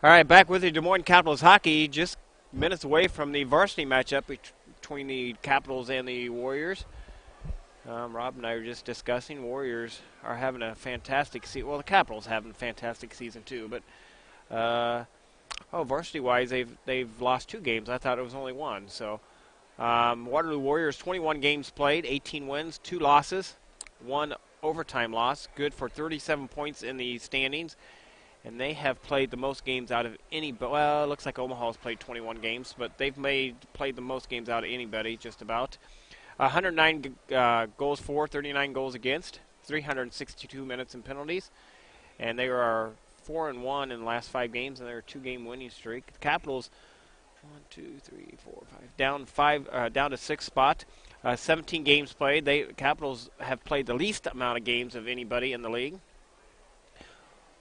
All right, back with you, Des Moines Capitals hockey. Just minutes away from the varsity matchup between the Capitals and the Warriors. Rob and I were just discussing. Warriors are having a fantastic season. Well, the Capitals having a fantastic season too. But varsity-wise, they've lost 2 games. I thought it was only one. So Waterloo Warriors 21 games played, 18 wins, 2 losses, 1 overtime loss. Good for 37 points in the standings. And they have played the most games out of any. Well, it looks like Omaha's played 21 games, but they've played the most games out of anybody, just about. 109 goals for, 39 goals against, 362 minutes in penalties, and they are 4-1 in the last 5 games, and they're a 2-game winning streak. The Capitals, 1, 2, 3, 4, 5, down to 6th spot. 17 games played. The Capitals have played the least amount of games of anybody in the league.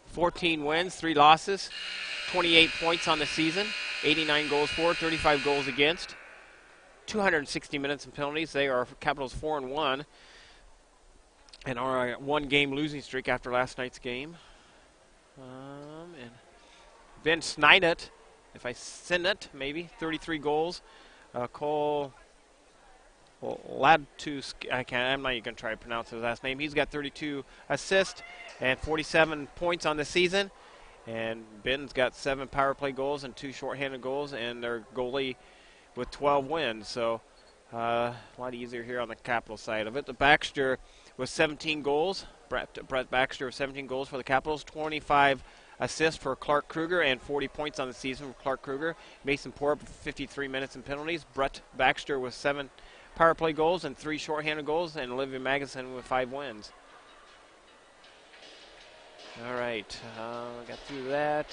14 wins, 3 losses, 28 points on the season, 89 goals for, 35 goals against, 260 minutes in penalties. They are Capitals 4-1 and are a 1-game losing streak after last night's game. And Ben Snidett, if I send it, maybe 33 goals. Cole Ladtus, I'm not even going to try to pronounce his last name. He's got 32 assists and 47 points on the season. And Ben's got 7 power play goals and 2 shorthanded goals, and their goalie with 12 wins. So a lot easier here on the Capital side of it. The Baxter with 17 goals. Brett Baxter with 17 goals for the Capitals, 25 assists for Clark Kruger, and 40 points on the season for Clark Kruger. Mason Porup with 53 minutes in penalties. Brett Baxter with 7 power play goals and 3 shorthanded goals, and Olivia Magnuson with 5 wins. All right, got through that.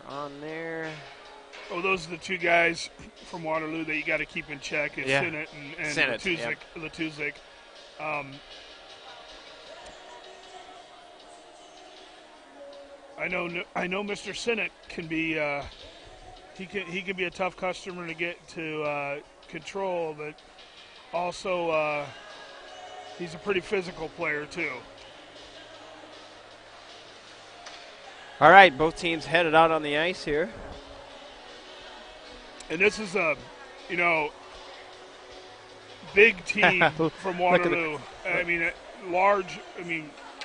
We're on there. Oh, those are the 2 guys from Waterloo that you got to keep in check. It's Sinnott and Latuzik. I know Mr. Sinnott can be he can be a tough customer to get to control, but also he's a pretty physical player too. All right, both teams headed out on the ice here. And this is a, big team from Waterloo. A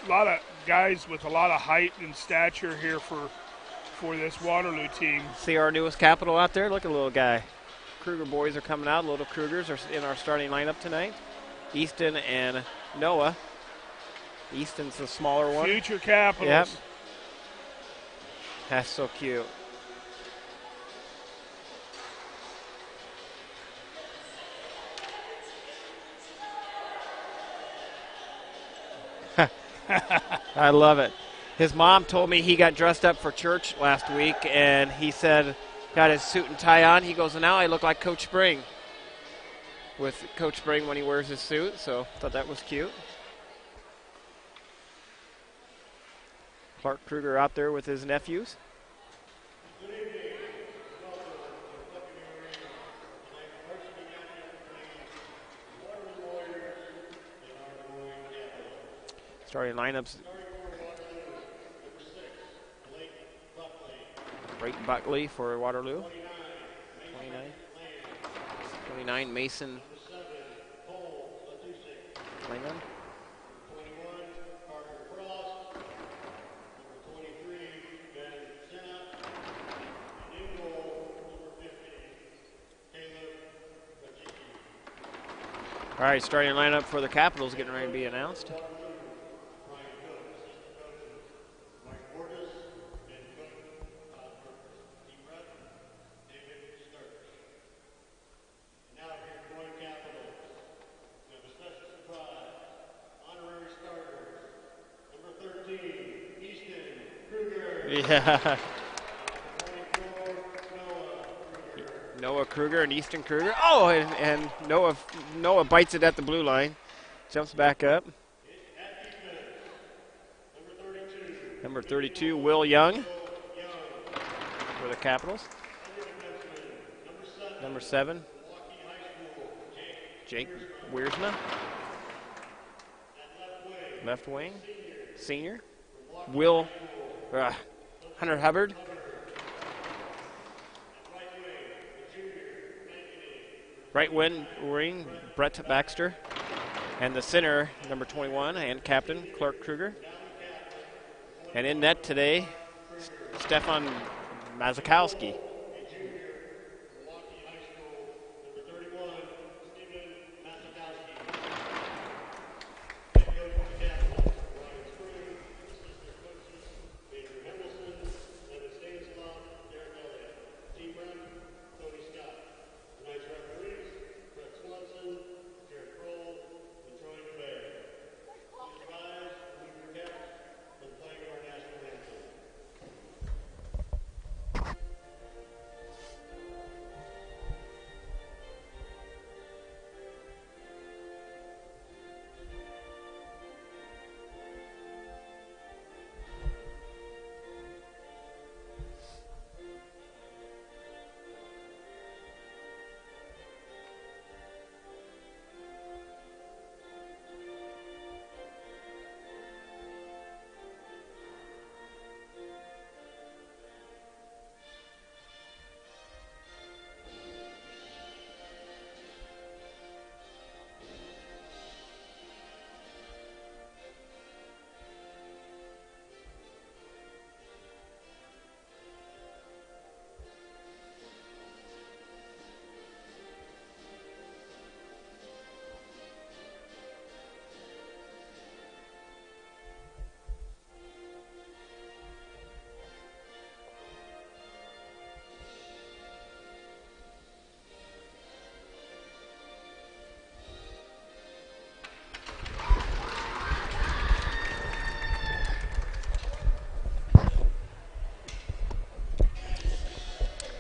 lot of guys with a lot of height and stature here for this Waterloo team. See our newest Capital out there? Look at the little guy. Kruger boys are coming out. Little Krugers are in our starting lineup tonight. Easton and Noah. Easton's the smaller one. Future Capitals. Yep. That's so cute. I love it. His mom told me he got dressed up for church last week, and he said, got his suit and tie on. He goes, now I look like Coach Spring. With Coach Spring when he wears his suit, so thought that was cute. Clark Kruger out there with his nephews. Starting lineups. Brayton Buckley for Waterloo. 29 Mason Klingon. All right, starting lineup for the Capitals getting ready to be announced. Yeah. Noah Kruger and Easton Kruger. Oh, and Noah bites it at the blue line. Jumps back up. Number 32, Will Young for the Capitals. Number 7, Jake Wiersma. Left wing, senior. Hunter Hubbard. Right wing, Brett Baxter. And the center, number 21, and captain, Clark Kruger. And in net today, Stefan Mazakowski.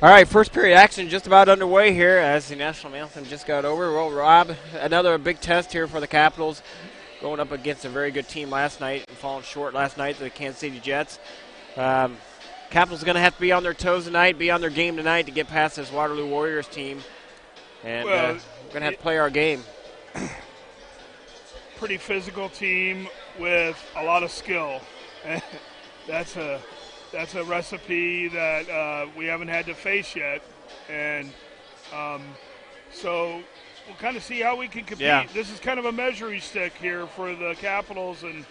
All right, first period action just about underway here as the national anthem just got over. Well, Rob, another big test here for the Capitals, going up against a very good team last night and falling short last night to the Kansas City Jets. Capitals are going to have to be on their toes tonight, be on their game tonight to get past this Waterloo Warriors team. And we're going to have to play our game. Pretty physical team with a lot of skill. That's a recipe that we haven't had to face yet. And so we'll kind of see how we can compete. Yeah. This is kind of a measuring stick here for the Capitals and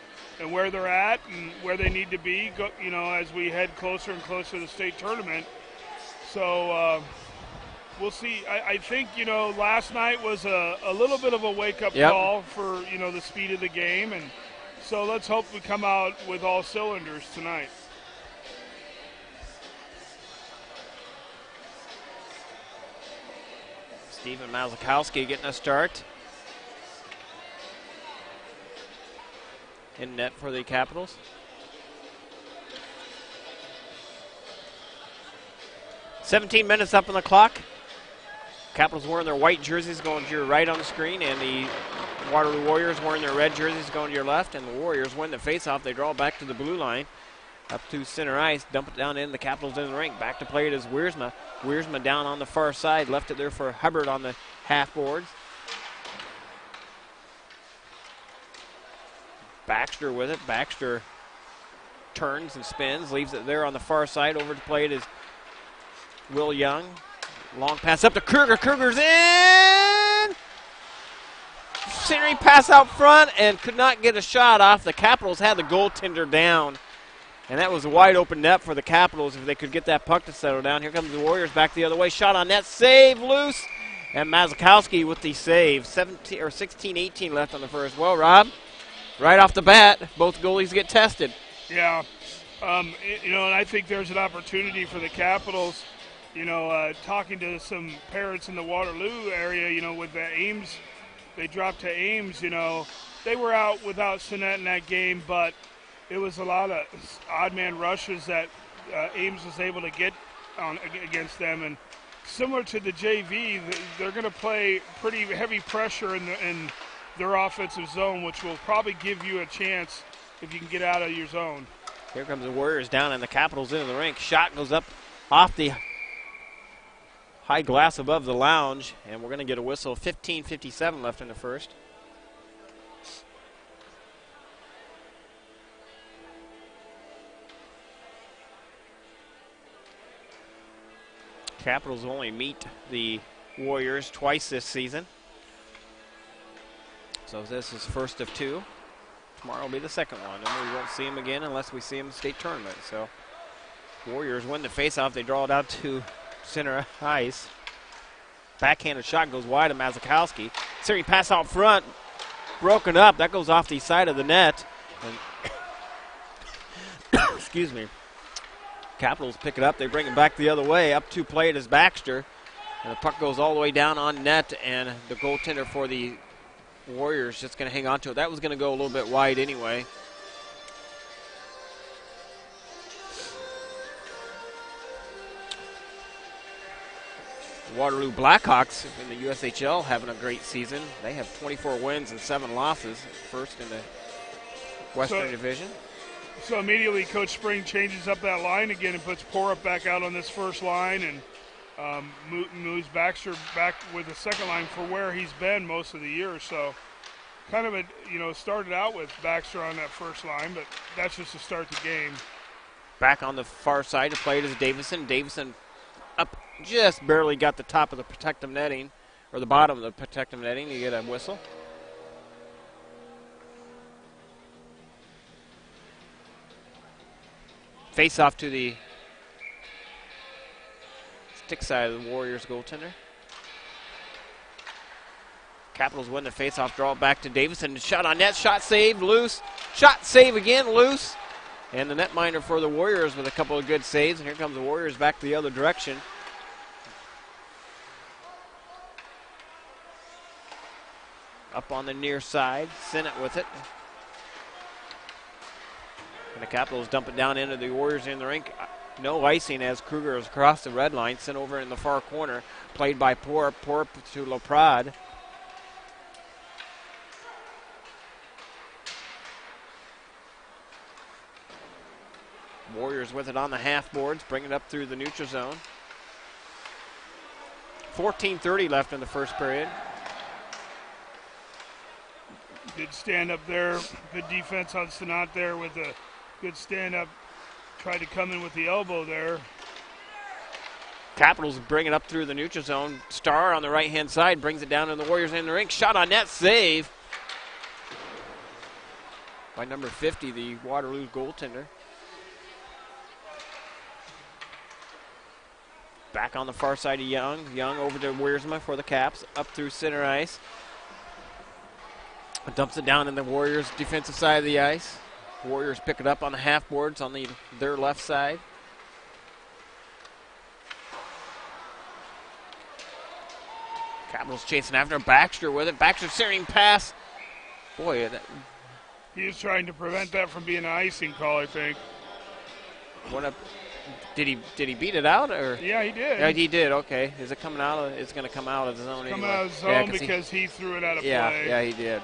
where they're at and where they need to be, as we head closer and closer to the state tournament. So we'll see. I think, last night was a little bit of a wake-up call for, the speed of the game. And so let's hope we come out with all cylinders tonight. Steven Mazakowski getting a start. In net for the Capitals. "17 minutes up on the clock. Capitals wearing their white jerseys going to your right on the screen, and the Waterloo Warriors wearing their red jerseys going to your left, and the Warriors win the faceoff. They draw back to the blue line, up to center ice, dump it down in, the Capitals in the rink. Back to play it is Wiersma. Wiersma down on the far side, left it there for Hubbard on the half boards. Baxter with it. Baxter turns and spins, leaves it there on the far side. Over to play it is Will Young. Long pass up to Kruger. Kruger's in! Centering pass out front and could not get a shot off. The Capitals had the goaltender down. And that was a wide open net for the Capitals if they could get that puck to settle down. Here comes the Warriors back the other way. Shot on net, save loose. And Mazakowski with the save. 16-18 left on the first. Well, Rob, right off the bat, both goalies get tested. Yeah. And I think there's an opportunity for the Capitals, talking to some parents in the Waterloo area, with the Ames, they dropped to Ames, they were out without Sinet in that game, but it was a lot of odd man rushes that Ames was able to get on against them. And similar to the JV, they're going to play pretty heavy pressure in their offensive zone, which will probably give you a chance if you can get out of your zone. Here comes the Warriors down and the Capitals into the rink. Shot goes up off the high glass above the lounge, and we're going to get a whistle. 15:57 left in the first. Capitals only meet the Warriors twice this season. So this is first of two. Tomorrow will be the second one, and we won't see them again unless we see them in the state tournament. So Warriors win the faceoff. They draw it out to center ice. Backhanded shot goes wide of Mazakowski. Searing pass out front, broken up. That goes off the side of the net. And excuse me. Capitals pick it up. They bring it back the other way. Up to play it is Baxter. And the puck goes all the way down on net, and the goaltender for the Warriors just going to hang on to it. That was going to go a little bit wide anyway. Waterloo Blackhawks in the USHL having a great season. They have 24 wins and 7 losses, first in the Western Division. So immediately Coach Spring changes up that line again and puts Porup back out on this first line, and moves Baxter back with the second line for where he's been most of the year. So kind of started out with Baxter on that first line, but that's just to start the game. Back on the far side to play it is Davison. Davison up, just barely got the top of the protective netting, or the bottom of the protective netting. You get a whistle. Face off to the stick side of the Warriors goaltender. Capitals win the face-off, draw it back to Davison. Shot on net, shot saved, loose. Shot save again, loose. And the netminder for the Warriors with a couple of good saves. And here comes the Warriors back the other direction. Up on the near side, Sinnott with it. And the Capitals dump it down into the Warriors in the rink. No icing as Kruger is across the red line, sent over in the far corner. Played by Porup to LaPrade. Warriors with it on the half boards, bring it up through the neutral zone. 14:30 left in the first period. Good stand up there. Good defense on Sinnott there with a good stand up. Tried to come in with the elbow there. Capitals bring it up through the neutral zone. Starr on the right-hand side brings it down to the Warriors in the rink. Shot on net, save by number 50, the Waterloo goaltender. Back on the far side of Young. Young over to Wiersma for the Caps. Up through center ice. Dumps it down in the Warriors' defensive side of the ice. Warriors pick it up on the half boards on their left side. Capitals chasing after Baxter with it. Baxter searing pass. Boy, he was trying to prevent that from being an icing call, I think. What up? Did he beat it out, or? Yeah, he did. Yeah, he did. Okay, is it coming out? It's going to come out of the zone. Coming anyway. out of the zone because he threw it out of play. Yeah, he did.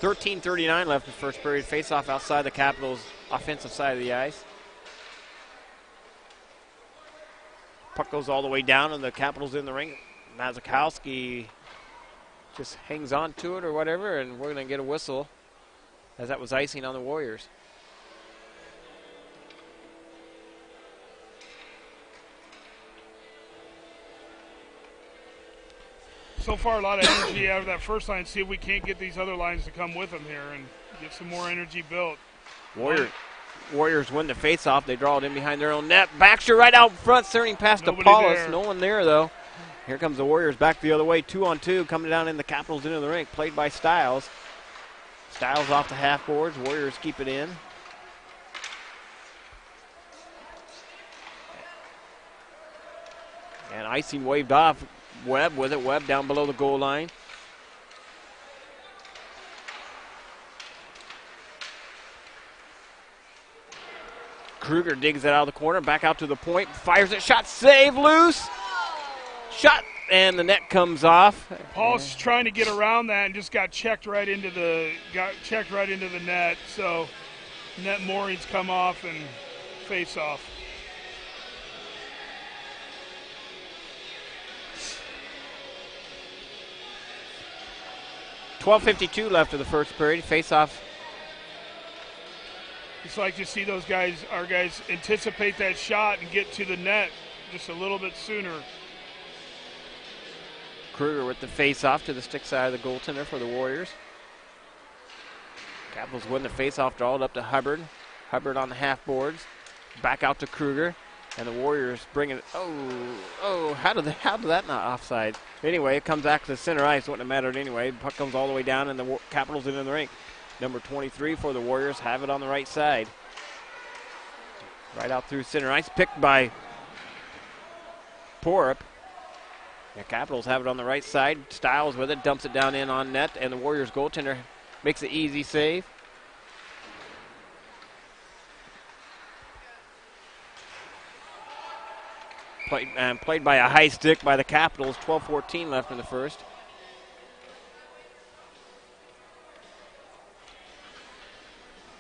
13:39 left in the first period. Face-off outside the Capitals' offensive side of the ice. Puck goes all the way down, and the Capitals in the ring. Mazakowski just hangs on to it or whatever, and we're going to get a whistle as that was icing on the Warriors. So far, a lot of energy out of that first line. See if we can't get these other lines to come with them here and get some more energy built. Warriors win the face-off. They draw it in behind their own net. Baxter right out front, turning past to Paulus. No one there, though. Here comes the Warriors back the other way. 2-on-2 coming down in the Capitals into the rink. Played by Stiles. Stiles off the half boards. Warriors keep it in. And icing waved off. Webb with it. Webb down below the goal line. Kruger digs it out of the corner. Back out to the point. Fires it. Shot. Save. Loose. Shot. And the net comes off. Paul's trying to get around that and just got checked right into the net. So net moorings come off and face off. .52 left of the first period. Face off. It's like to see our guys anticipate that shot and get to the net just a little bit sooner. Kruger with the face-off to the stick side of the goaltender for the Warriors. Capitals win the face-off, draw it up to Hubbard. Hubbard on the half boards. Back out to Kruger. And the Warriors bring it. How did that not offside? Anyway, it comes back to the center ice. Wouldn't have mattered anyway. Puck comes all the way down, and the Capitals in the rink. Number 23 for the Warriors have it on the right side. Right out through center ice, picked by Porup. The Capitals have it on the right side. Styles with it, dumps it down in on net, and the Warriors goaltender makes an easy save. Played by a high stick by the Capitals. 12:14 left in the first.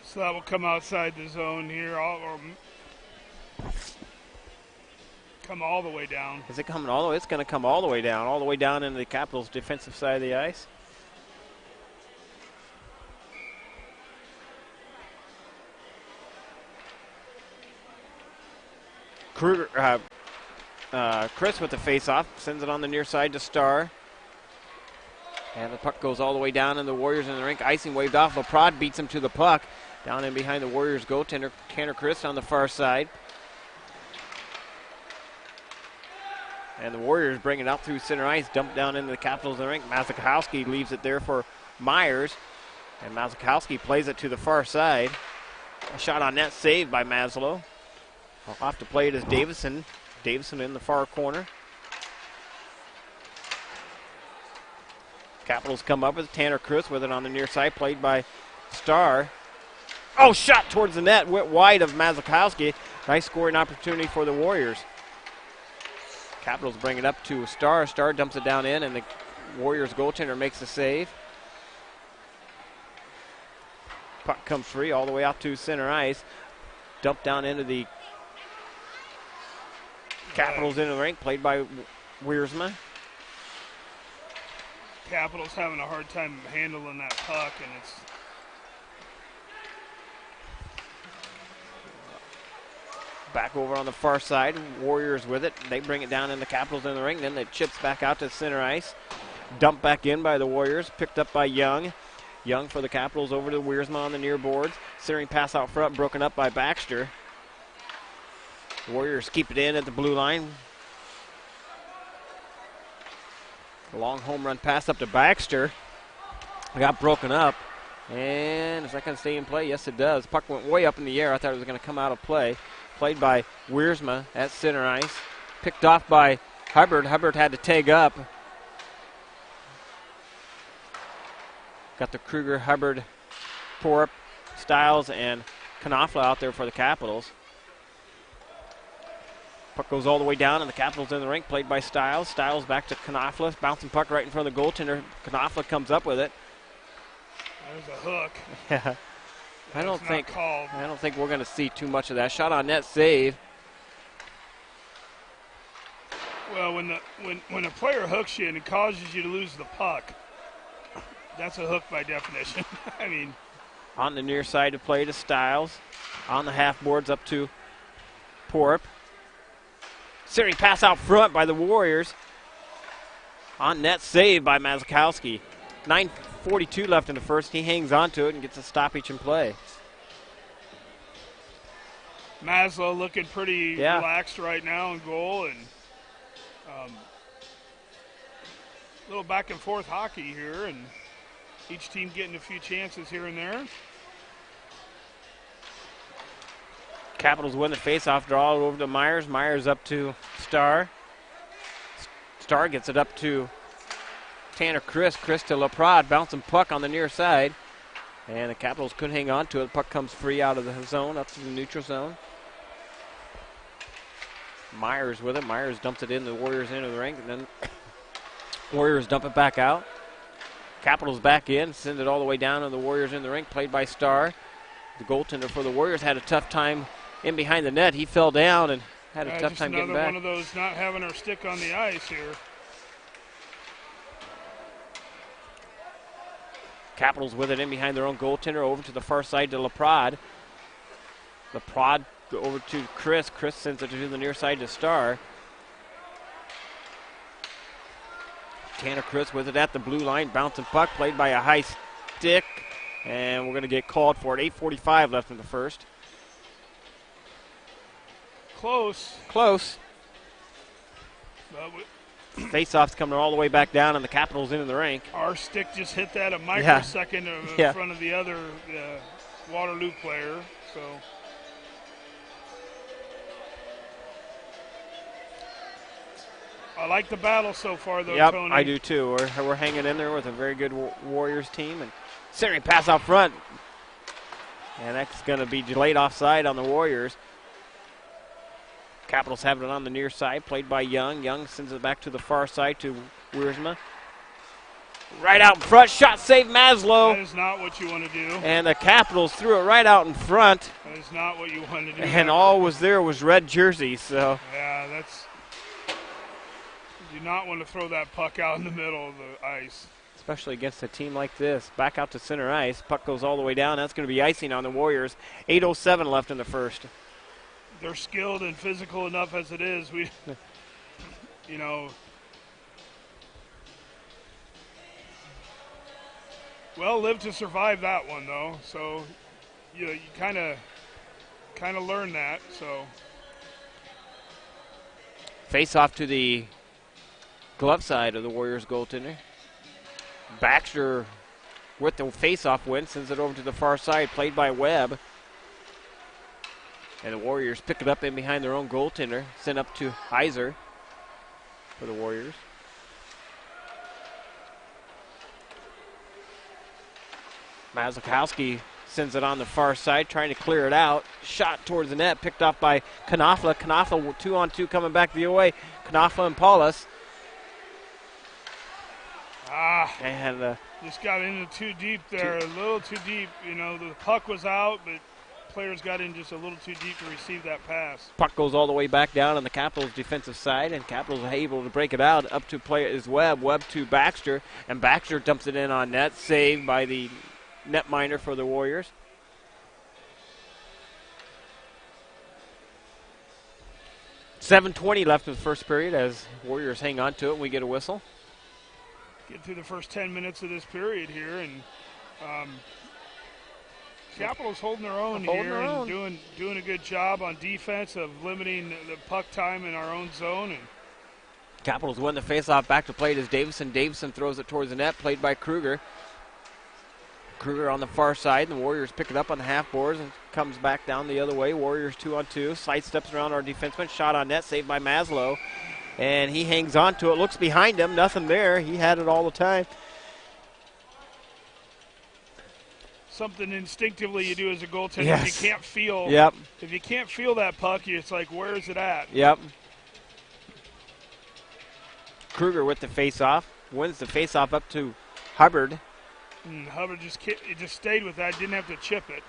So that will come outside the zone here, or come all the way down. Is it coming all the way? It's going to come all the way down into the Capitals' defensive side of the ice. Kruger, Chris with the face-off, sends it on the near side to Starr. And the puck goes all the way down, and the Warriors in the rink. Icing waved off. LaPrade beats him to the puck. Down in behind the Warriors goaltender, Tanner Chris on the far side. And the Warriors bring it out through center ice, dump down into the Capitals in the rink. Mazakowski leaves it there for Myers. And Mazakowski plays it to the far side. A shot on net saved by Maslow. Off to play it is Davison. Davison in the far corner. Capitals come up with Tanner Chris with it on the near side, played by Starr. Oh, shot towards the net, went wide of Mazakowski. Nice scoring opportunity for the Warriors. Capitals bring it up to Starr. Starr dumps it down in, and the Warriors goaltender makes the save. Puck comes free all the way out to center ice. Dumped down into the Capitals in the rink, played by Wiersma. Capitals having a hard time handling that puck, and it's back over on the far side. Warriors with it. They bring it down in the Capitals in the ring. Then it chips back out to center ice. Dumped back in by the Warriors. Picked up by Young. Young for the Capitals over to Wiersma on the near boards. Centering pass out front, broken up by Baxter. The Warriors keep it in at the blue line. A long home run pass up to Baxter. It got broken up. And is that going to stay in play? Yes, it does. Puck went way up in the air. I thought it was going to come out of play. Played by Wiersma at center ice. Picked off by Hubbard. Hubbard had to tag up. Got the Kruger, Hubbard, Porup, Styles, and Knopfler out there for the Capitals. Puck goes all the way down, and the Capitals in the rink, played by Styles. Styles back to Knopfler, bouncing puck right in front of the goaltender. Knopfler comes up with it. There's a hook. Yeah. I don't think we're going to see too much of that. Shot on net save. Well, when a player hooks you and it causes you to lose the puck, that's a hook by definition. I mean, on the near side to play to Styles. On the half boards up to Porup. Series pass out front by the Warriors. On net save by Mazakowski. 9:42 left in the first. He hangs on to it and gets a stoppage in play. Maslow looking pretty relaxed right now in goal, and a little back and forth hockey here, and each team getting a few chances here and there. Capitals win the faceoff, draw it over to Myers. Myers up to Starr. Starr gets it up to Tanner Chris. Chris to LaPrade, bouncing puck on the near side. And the Capitals couldn't hang on to it. The puck comes free out of the zone, up to the neutral zone. Myers with it. Myers dumps it in, the Warriors into the ring, and then Warriors dump it back out. Capitals back in, send it all the way down to the Warriors in the rink, played by Starr. The goaltender for the Warriors had a tough time in behind the net. He fell down and had a tough time getting back. Another one of those not having her stick on the ice here. Capitals with it in behind their own goaltender, over to the far side to LaPrade. LaPrade over to Chris. Chris sends it to the near side to Starr. Tanner Chris with it at the blue line. Bouncing puck played by a high stick. And we're going to get called for it. 8:45 left in the first. Close. Close. Face-off's coming all the way back down, and the Capitals into the rink. Our stick just hit that a microsecond in front of the other Waterloo player. So I like the battle so far, though, yep, Tony. I do too. We're hanging in there with a very good Warriors team. And centering pass out front. And that's going to be delayed offside on the Warriors. Capitals have it on the near side, played by Young. Young sends it back to the far side to Wiersma. Right out in front, shot save Maslow. That is not what you want to do. And the Capitals threw it right out in front. That is not what you want to do. And all was there was red jerseys. So yeah, that's. You do not want to throw that puck out in the middle of the ice. Especially against a team like this. Back out to center ice. Puck goes all the way down. That's going to be icing on the Warriors. 8:07 left in the first. They're skilled and physical enough as it is. Well, live to survive that one though. So, you kind of learn that. So, face off to the glove side of the Warriors goaltender. Baxter with the face-off win sends it over to the far side, played by Webb. And the Warriors pick it up in behind their own goaltender. Sent up to Heiser for the Warriors. Mazakowski sends it on the far side, trying to clear it out. Shot towards the net, picked off by Knopfler. Knopfler 2-on-2 coming back the other way. Knopfler and Paulus. And just got into too deep there, a little too deep. The puck was out, but players got in just a little too deep to receive that pass. Puck goes all the way back down on the Capitals' defensive side, and Capitals are able to break it out. Up to play is Webb. Webb to Baxter, and Baxter dumps it in on net. Saved by the netminder for the Warriors. .720 left in the first period as Warriors hang on to it, and we get a whistle. Get through the first 10 minutes of this period here, and Capitals holding their own and doing a good job on defense of limiting the puck time in our own zone. And Capitals win the faceoff. Back to play is Davison. Davison throws it towards the net, played by Kruger. Kruger on the far side, and the Warriors pick it up on the half boards and comes back down the other way. Warriors 2-on-2. Sidesteps around our defenseman. Shot on net, saved by Maslow. And he hangs on to it, looks behind him, nothing there. He had it all the time. Something instinctively you do as a goaltender. Yes. If you can't feel, if you can't feel that puck, it's like, where is it at? Yep. Kruger with the face-off, wins the face-off up to Hubbard. Hubbard just stayed with that, didn't have to chip it.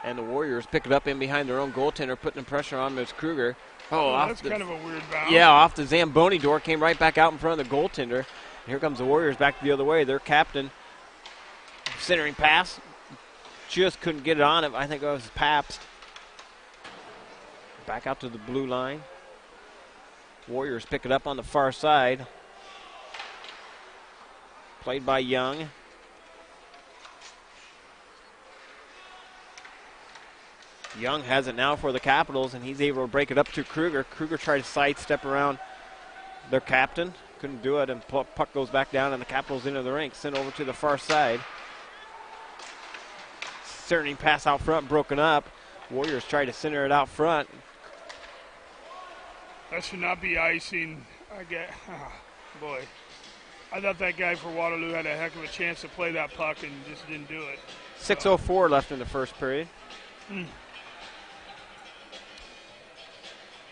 And the Warriors pick it up in behind their own goaltender, putting the pressure on Ms. Kruger. That's kind of a weird bounce. Yeah, off the Zamboni door, came right back out in front of the goaltender. Here comes the Warriors back the other way. Their captain, centering pass, just couldn't get it on him. I think it was Pabst. Back out to the blue line. Warriors pick it up on the far side. Played by Young. Young has it now for the Capitals, and he's able to break it up to Kruger. Kruger tried to sidestep around their captain. Couldn't do it, and puck goes back down, and the Capitals into the rink. Sent over to the far side. Centering pass out front, broken up. Warriors try to center it out front. That should not be icing. Boy. I thought that guy for Waterloo had a heck of a chance to play that puck and just didn't do it. 6:04 left in the first period.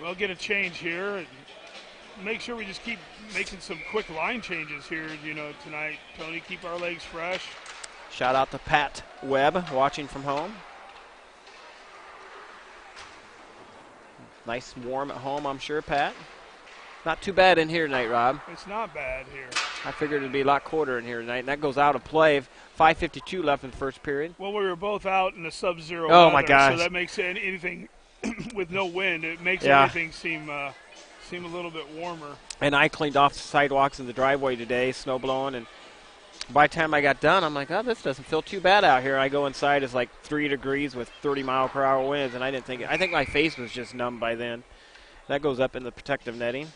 We'll get a change here. And make sure we just keep making some quick line changes here, tonight. Tony, keep our legs fresh. Shout out to Pat Webb watching from home. Nice warm at home, I'm sure, Pat. Not too bad in here tonight, Rob. It's not bad here. I figured it'd be a lot colder in here tonight, and that goes out of play. 5:52 left in the first period. Well, we were both out in the sub-zero Oh, weather, my gosh. so that makes anything with no wind. It makes everything seem seem a little bit warmer. And I cleaned off the sidewalks in the driveway today, snow blowing, and by the time I got done, I'm like, oh, this doesn't feel too bad out here. I go inside, it's like 3 degrees with 30-mile-per-hour winds, and I think my face was just numb by then. That goes up in the protective netting.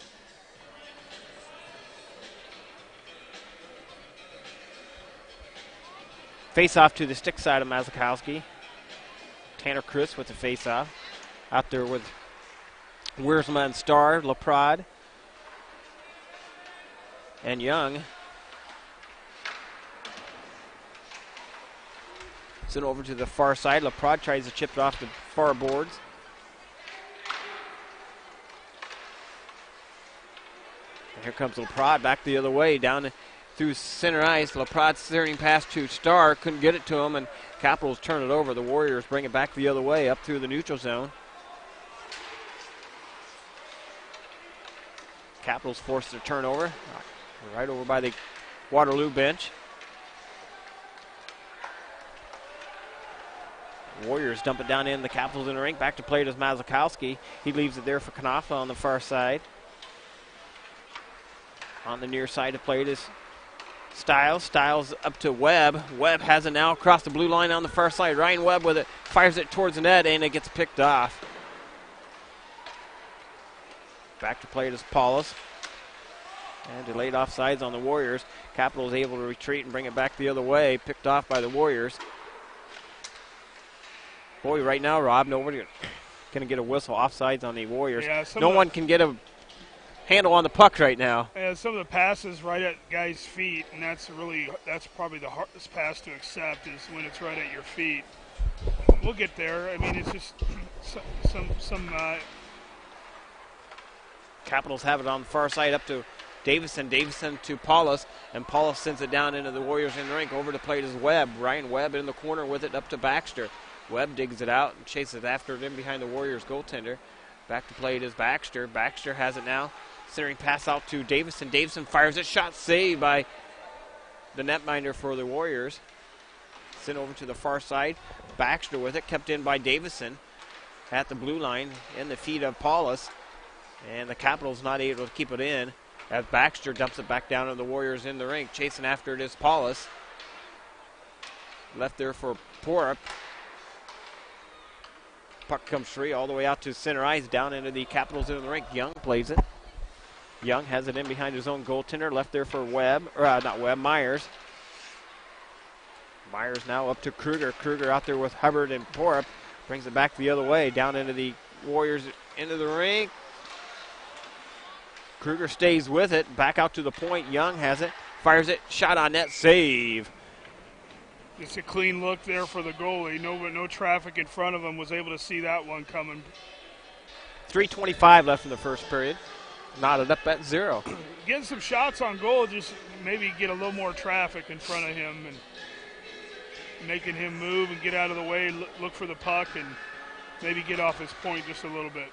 Face-off to the stick side of Mazakowski. Tanner Chris with the face-off. Out there with Wiersma and Starr, LaPrade, and Young. Sent over to the far side. LaPrade tries to chip it off the far boards. And here comes LaPrade back the other way, down through center ice. LaPrade steering past to Starr, couldn't get it to him, and Capitals turn it over. The Warriors bring it back the other way, up through the neutral zone. Capitals forced a turnover, right over by the Waterloo bench. Warriors dump it down in. The Capitals in the rink. Back to play it is Mazakowski. He leaves it there for Knopfler on the far side. On the near side to play it is Stiles. Stiles up to Webb. Webb has it now across the blue line on the far side. Ryan Webb with it. Fires it towards the net, and it gets picked off. Back to play it is Paulus. And delayed offsides on the Warriors. Capitals able to retreat and bring it back the other way. Picked off by the Warriors. Boy, right now, Rob, nobody going to get a whistle. Offsides on the Warriors. Yeah, no one can get a handle on the puck right now. Yeah, some of the passes right at guys' feet, and that's probably the hardest pass to accept is when it's right at your feet. We'll get there. I mean, it's just some Capitals have it on the far side up to Davison. Davison to Paulus, and Paulus sends it down into the Warriors in the rink. Over to plate is Webb. Ryan Webb in the corner with it up to Baxter. Webb digs it out and chases after it in behind the Warriors goaltender. Back to play it is Baxter. Baxter has it now. Centering pass out to Davison. Davison fires it. Shot saved by the netminder for the Warriors. Sent over to the far side. Baxter with it. Kept in by Davison at the blue line in the feet of Paulus. And the Capitals not able to keep it in as Baxter dumps it back down to the Warriors in the rink. Chasing after it is Paulus. Left there for Porup. Puck comes free all the way out to center ice, down into the Capitals in the rink. Young plays it. Young has it in behind his own goaltender, left there for Webb, or not Webb, Myers. Myers now up to Kruger. Kruger out there with Hubbard and Porup. Brings it back the other way, down into the Warriors, into the rink. Kruger stays with it, back out to the point. Young has it, fires it, shot on net, save. It's a clean look there for the goalie. No traffic in front of him. Was able to see that one coming. 3:25 left in the first period. Knotted up at 0. Getting some shots on goal, just maybe get a little more traffic in front of him and making him move and get out of the way, look for the puck, and maybe get off his point just a little bit.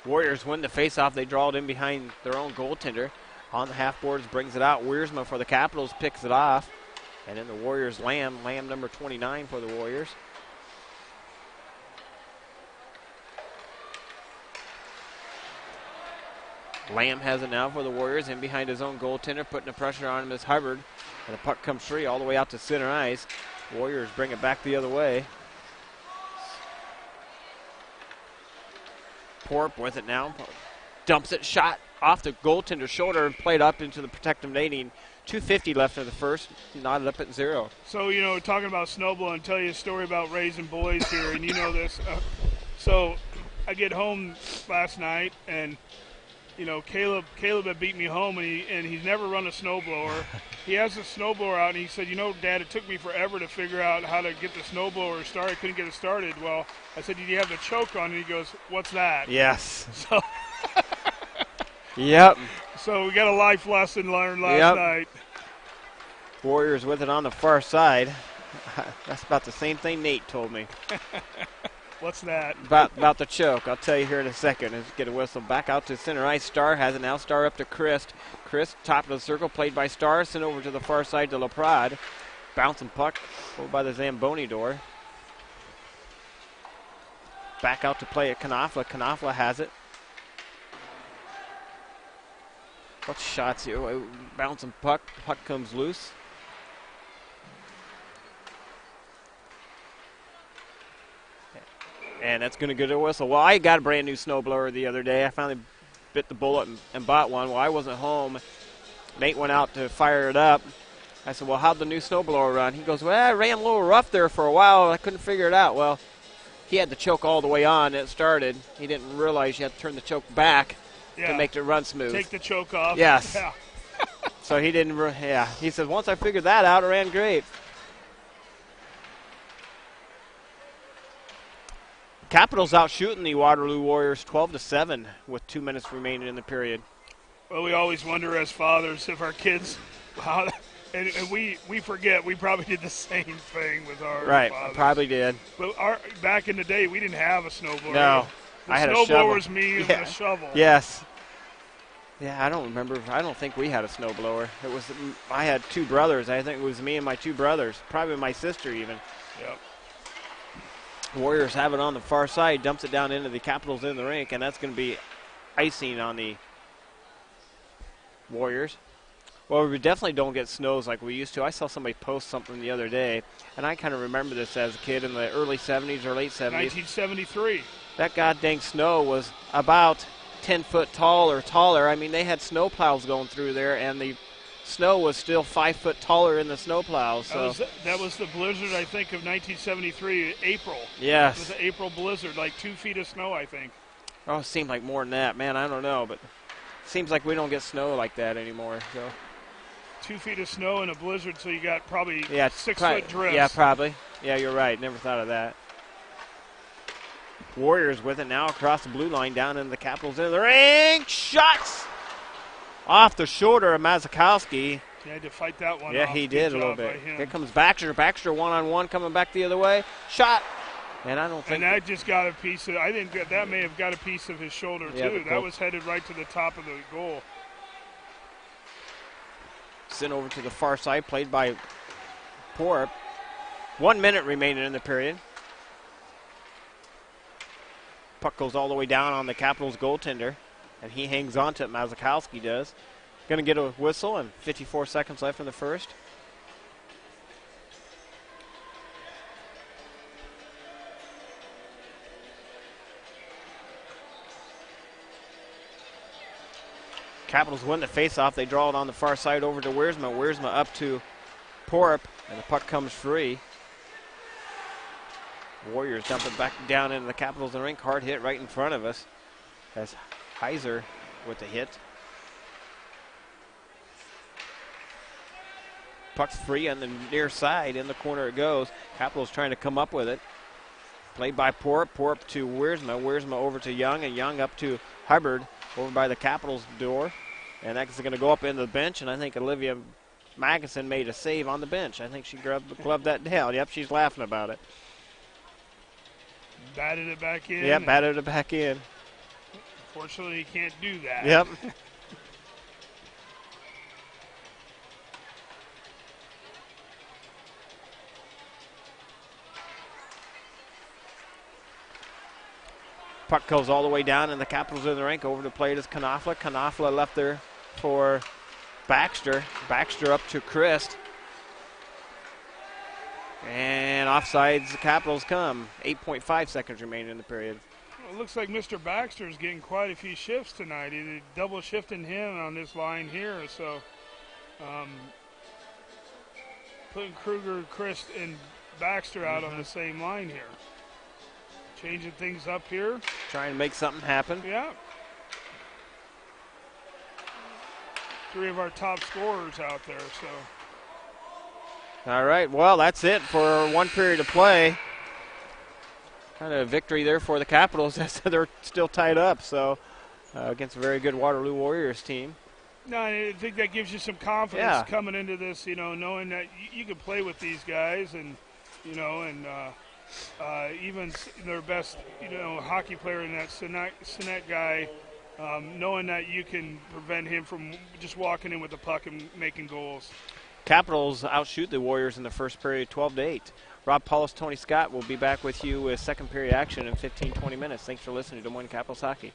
Warriors win the faceoff. They draw it in behind their own goaltender. On the half boards, brings it out. Wiersma for the Capitals picks it off. And then the Warriors, Lamb number 29 for the Warriors. Lamb has it now for the Warriors, in behind his own goaltender, putting the pressure on him is Hubbard. And the puck comes free all the way out to center ice. Warriors bring it back the other way. Porup with it now. Dumps it, shot off the goaltender's shoulder and played up into the protective netting. 2:50 left in the first, knotted up at 0. So, talking about snowblowing, tell you a story about raising boys here, and you know this. So I get home last night, and, Caleb had beat me home, and he's never run a snowblower. He has a snowblower out, and he said, Dad, it took me forever to figure out how to get the snowblower started. I couldn't get it started. Well, I said, did you have the choke on? And he goes, what's that? Yes. So Yep. So we got a life lesson learned last night. Warriors with it on the far side. That's about the same thing Nate told me. What's that? About the choke. I'll tell you here in a second. Let's get a whistle back out to center ice. Starr has it now. Starr up to Christ. Christ, top of the circle, played by Starr. Sent over to the far side to LaPrade. Bouncing puck over by the Zamboni door. Back out to play at Knopfler. Knopfler has it. What shots here? Bouncing puck. Puck comes loose. And that's going to go to a whistle. Well, I got a brand new snowblower the other day. I finally bit the bullet and bought one. Well, I wasn't home. Nate went out to fire it up. I said, well, how'd the new snowblower run? He goes, well, I ran a little rough there for a while. I couldn't figure it out. Well, he had the choke all the way on. And it started. He didn't realize you had to turn the choke back to make it run smooth. Take the choke off. Yes. Yeah. So he didn't, He said, once I figured that out, it ran great. Capitals out shooting the Waterloo Warriors 12-7 with 2 minutes remaining in the period. Well, we always wonder as fathers if our kids, and we forget we probably did the same thing with our Right, fathers. Probably did. But back in the day, we didn't have a snowblower. No, I had a snowblower shovel. was me with a shovel. Yes. Yeah, I don't remember. I don't think we had a snowblower. I had two brothers. I think it was me and my two brothers. Probably my sister even. Yep. Warriors have it on the far side, dumps it down into the Capitals in the rink, and that's going to be icing on the Warriors. Well, we definitely don't get snows like we used to. I saw somebody post something the other day, and I kind of remember this as a kid in the early 70s or late 70s. 1973. That goddamn snow was about 10 foot tall or taller. I mean, they had snow plows going through there, and the snow was still 5 foot taller in the snow plows. So. That was the blizzard, I think, of 1973, April. Yes. It was an April blizzard, like 2 feet of snow, I think. Oh, it seemed like more than that. Man, I don't know, but it seems like we don't get snow like that anymore. So 2 feet of snow in a blizzard, so you got probably 6 foot drifts. Yeah, probably. Yeah, you're right. Never thought of that. Warriors with it now across the blue line down in the Capitals in the ring. Shots off the shoulder of Mazakowski. He had to fight that one. Yeah, off. he Good did a little job bit. by him. Here comes Baxter. Baxter one-on-one coming back the other way. Shot. And I don't think. And that just got a piece of. I think that may have got a piece of his shoulder too. That was headed right to the top of the goal. Sent over to the far side, played by Porup. 1 minute remaining in the period. Puck goes all the way down on the Capitals goaltender, and he hangs on to it. Mazakowski does. Going to get a whistle, and 54 seconds left in the first. Capitals win the faceoff. They draw it on the far side over to Wiersma. Wiersma up to Porup, and the puck comes free. Warriors dump it back down into the Capitals in the rink. Hard hit right in front of us. That's Heiser with the hit. Puck's free on the near side. In the corner it goes. Capitals trying to come up with it. Played by Porup. Porup to Wiersma. Wiersma over to Young, and Young up to Hubbard over by the Capitals door. And that's going to go up into the bench, and I think Olivia Magnuson made a save on the bench. I think she gloved that down. Yep, she's laughing about it. Batted it back in. Yep, batted it back in. Fortunately, you can't do that. Yep. Puck goes all the way down, and the Capitals in the rink. Over to play it is Knopfler. Knopfler left there for Baxter. Baxter up to Christ. And offsides, the Capitals come. 8.5 seconds remaining in the period. Well, it looks like Mr. Baxter is getting quite a few shifts tonight. He's double shifting him on this line here. So putting Kruger, Christ, and Baxter out on the same line here. Changing things up here. Trying to make something happen. Yeah. 3 of our top scorers out there, so. All right, well, that's it for 1 period of play. Kind of a victory there for the Capitals. They're still tied up, so against a very good Waterloo Warriors team. No, I think that gives you some confidence coming into this, knowing that you can play with these guys and, even their best, hockey player in that Sinet guy, knowing that you can prevent him from just walking in with the puck and making goals. Capitals outshoot the Warriors in the first period 12-8. Rob Paulus, Tony Scott will be back with you with second period action in 15-20 minutes. Thanks for listening to Moines Capitals Hockey.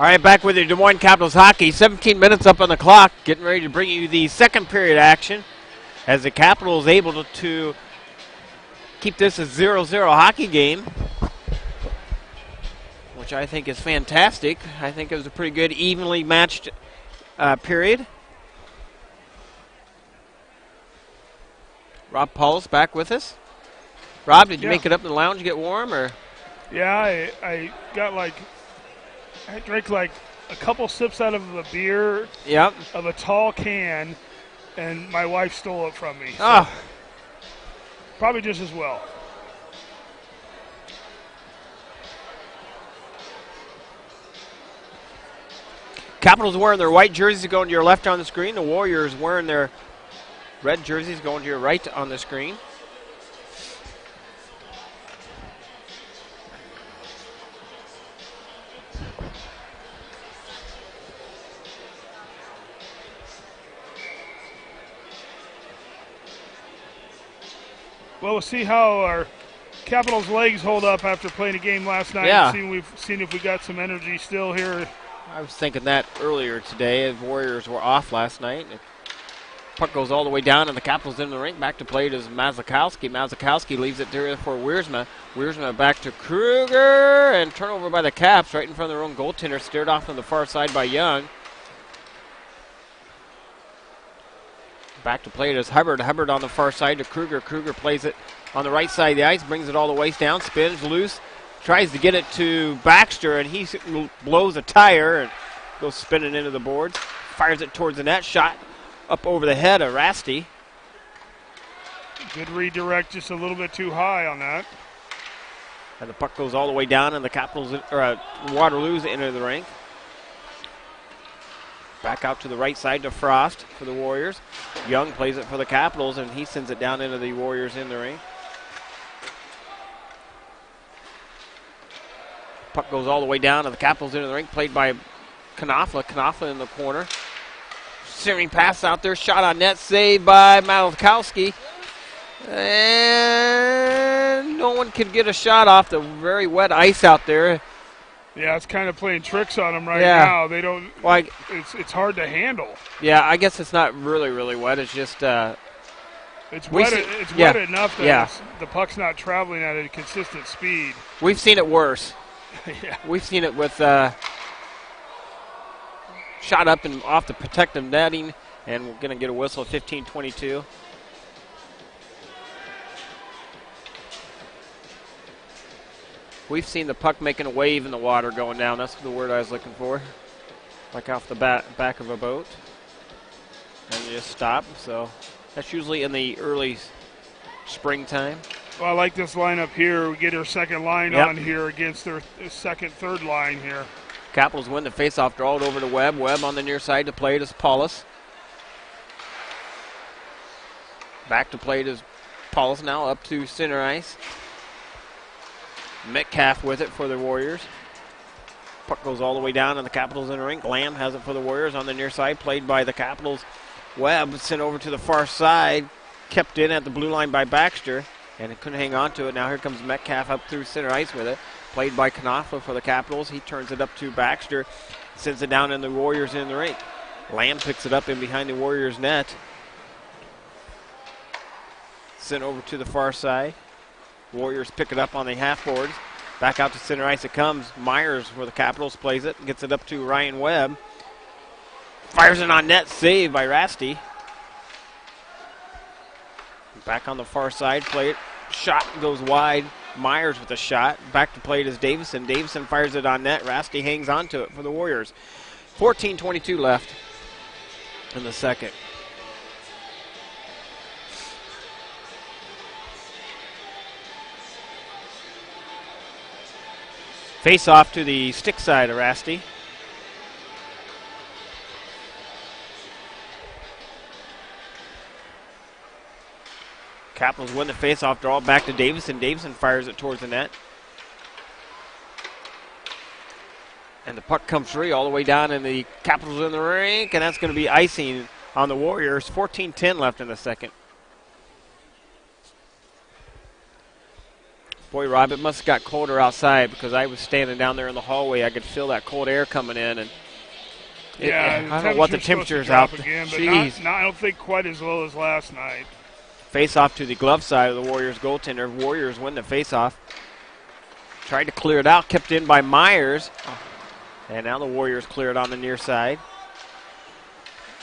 All right, back with your Des Moines Capitals hockey. 17 minutes up on the clock. Getting ready to bring you the second period action as the Capitals able to keep this a 0-0 hockey game, which I think is fantastic. I think it was a pretty good, evenly matched period. Rob Paul's back with us. Rob, did you make it up in the lounge, get warm, or? Yeah, I got I drank like a couple sips out of a beer, Yep. of a tall can, and my wife stole it from me. So Oh. probably just as well. Capitals wearing their white jerseys going to your left on the screen. The Warriors wearing their red jerseys going to your right on the screen. Well, we'll see how our Capitals' legs hold up after playing a game last night. Yeah. We've seen if we got some energy still here. I was thinking that earlier today. The Warriors were off last night. Puck goes all the way down, and the Capitals in the rink. Back to play is Mazakowski. Mazakowski leaves it there for Wiersma. Wiersma back to Kruger, and turnover by the Caps right in front of their own goaltender. Steered off on the far side by Young. Back to play it is Hubbard. Hubbard on the far side to Kruger. Kruger plays it on the right side of the ice, brings it all the way down, spins loose, tries to get it to Baxter, and he blows a tire and goes spinning into the boards. Fires it towards the net. Shot up over the head of Rasty. Good redirect, just a little bit too high on that. And the puck goes all the way down, and the Capitals, Waterloo's into the rink. Back out to the right side to Frost for the Warriors. Young plays it for the Capitals, and he sends it down into the Warriors in the ring. Puck goes all the way down, and the Capitals into the rink, played by Knopfler. Knopfler in the corner. Searing pass out there, shot on net, saved by Malachowski. And no one could get a shot off the very wet ice out there. Yeah, it's kind of playing tricks on them now. They don't. Well, it's hard to handle. Yeah, I guess it's not really wet. It's just. It's wet. It's wet enough that the puck's not traveling at a consistent speed. We've seen it worse. Yeah. We've seen it with shot up and off the protective netting, and we're going to get a whistle at 15:22. We've seen the puck making a wave in the water going down. That's the word I was looking for. Like off the back of a boat. And you just stop. So that's usually in the early springtime. Well, I like this lineup here. We get our second line on here against their second, third line here. Capitals win the faceoff, draw it over to Webb. Webb on the near side to play it is Paulus. Back to play it is Paulus now up to center ice. Metcalf with it for the Warriors. Puck goes all the way down, and the Capitals in the rink. Lamb has it for the Warriors on the near side, played by the Capitals. Webb sent over to the far side, kept in at the blue line by Baxter, and it couldn't hang on to it. Now here comes Metcalf up through center ice with it, played by Knopfler for the Capitals. He turns it up to Baxter, sends it down in the Warriors in the rink. Lamb picks it up in behind the Warriors net. Sent over to the far side. Warriors pick it up on the half boards. Back out to center ice it comes. Myers, where the Capitals plays it, gets it up to Ryan Webb. Fires it on net, saved by Rasty. Back on the far side, play it. Shot goes wide. Myers with a shot. Back to play it is Davison. Davison fires it on net. Rasty hangs on to it for the Warriors. 14:22 left in the second. Face off to the stick side of Rasty. Capitals win the face-off draw back to Davison. Davison fires it towards the net. And the puck comes free all the way down, and the Capitals in the rink, and that's going to be icing on the Warriors. 14:10 left in the second. Boy, Rob, it must have got colder outside because I was standing down there in the hallway. I could feel that cold air coming in, and Yeah, I don't know what the temperature's out. Again, but Jeez. not, I don't think quite as low as last night. Face off to the glove side of the Warriors goaltender. Warriors win the face off. Tried to clear it out, kept in by Myers. And now the Warriors clear it on the near side.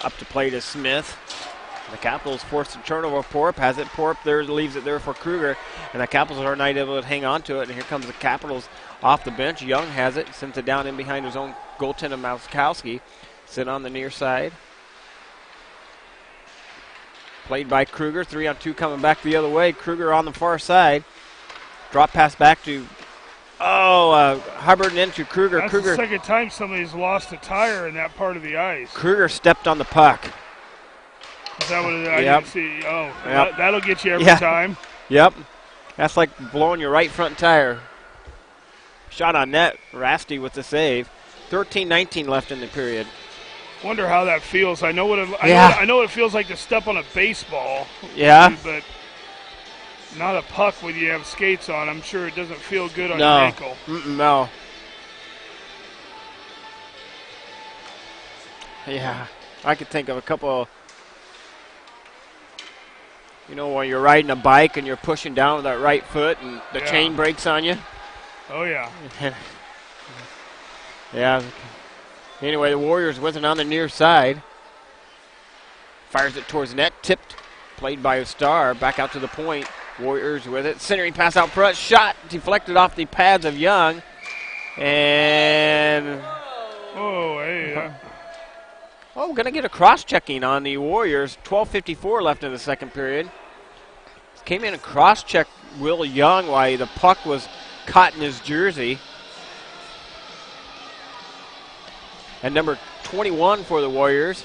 Up to play to Smith. The Capitals forced a turnover. Porup has it. Porup there leaves it there for Kruger. And the Capitals are not able to hang on to it. And here comes the Capitals off the bench. Young has it. Sends it down in behind his own goaltender, Mauskowski. Sit on the near side. Played by Kruger. 3-on-2 coming back the other way. Kruger on the far side. Drop pass back to Hubbard and into Kruger. That's Kruger. the second time somebody's lost a tire in that part of the ice. Kruger stepped on the puck. Is that what it is? I Yep. didn't see. Oh, Yep. that'll get you every Yeah. time. Yep. That's like blowing your right front tire. Shot on net. Rasty with the save. 13-19 left in the period. Wonder how that feels. I know what Yeah. it feels like to step on a baseball. Yeah. But not a puck when you have skates on. I'm sure it doesn't feel good on No. your ankle. No. Yeah. I could think of a couple. When you're riding a bike and you're pushing down with that right foot and the Yeah. chain breaks on you. Oh, yeah. Yeah. Anyway, the Warriors with it on the near side. Fires it towards net. Tipped. Played by a star. Back out to the point. Warriors with it. Centering pass out front. Shot. Deflected off the pads of Young. And. Oh, hey. We're going to get a cross-checking on the Warriors. 12:54 left in the second period. Came in and cross-checked Will Young while the puck was caught in his jersey. And number 21 for the Warriors.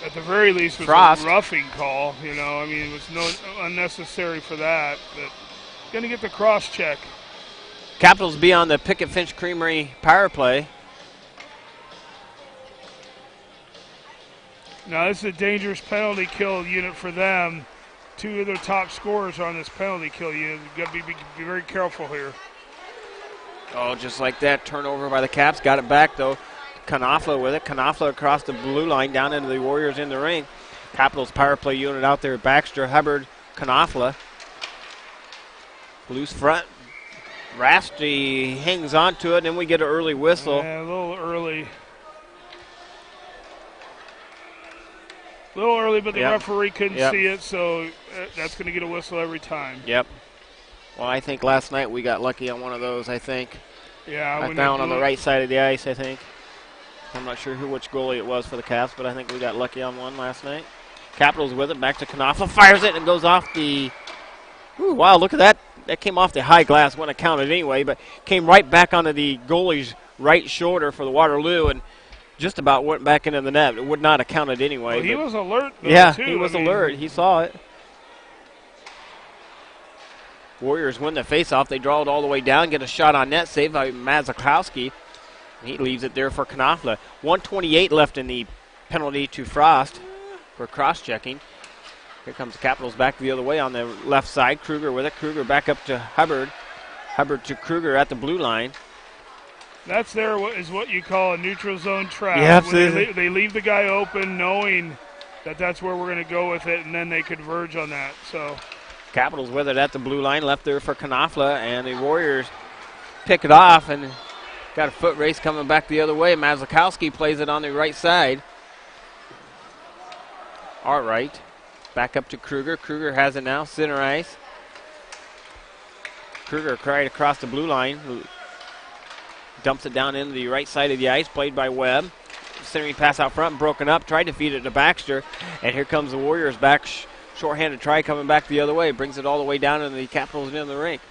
At the very least, it was Frost. a roughing call. It was no unnecessary for that. But going to get the cross-check. Capitals be on the Pickett Finch Creamery power play. Now, this is a dangerous penalty kill unit for them. Two of their top scorers are on this penalty kill unit. You've got to be very careful here. Oh, just like that. Turnover by the Caps. Got it back, though. Knopfler with it. Knopfler across the blue line down into the Warriors in the ring. Capitals power play unit out there. Baxter, Hubbard, Knopfler. Loose front. Rasty hangs on to it, and then we get an early whistle. Yeah, a little early. A little early, but the referee couldn't see it, so that's going to get a whistle every time. Yep. Well, I think last night we got lucky on one of those, I think. Yeah. I found on the right side of the ice, I think. I'm not sure which goalie it was for the Caps, but I think we got lucky on one last night. Capitals with it, back to Knopfler, fires it, and goes off the... Ooh, wow, look at that. That came off the high glass, wouldn't have counted anyway, but came right back onto the goalie's right shoulder for the Waterloo and just about went back into the net. It would not have counted anyway. Well, he was alert, though, yeah, too. he was alert. He saw it. Warriors win the faceoff. They draw it all the way down, get a shot on net, saved by Mazakowski. He leaves it there for Knopfler. 1:28 left in the penalty to Frost for cross-checking. Here comes the Capitals back the other way on the left side. Kruger with it. Kruger back up to Hubbard. Hubbard to Kruger at the blue line. That's is what you call a neutral zone trap. Yeah, absolutely. They leave the guy open knowing that that's where we're going to go with it, and then they converge on that. So Capitals with it at the blue line. Left there for Knopfler, and the Warriors pick it off and got a foot race coming back the other way. Mazakowski plays it on the right side. All right. Back up to Kruger. Kruger has it now. Center ice. Kruger cried across the blue line. Dumps it down into the right side of the ice. Played by Webb. Centering pass out front. Broken up. Tried to feed it to Baxter. And here comes the Warriors back. Short-handed try coming back the other way. Brings it all the way down into the Capitals in the rink.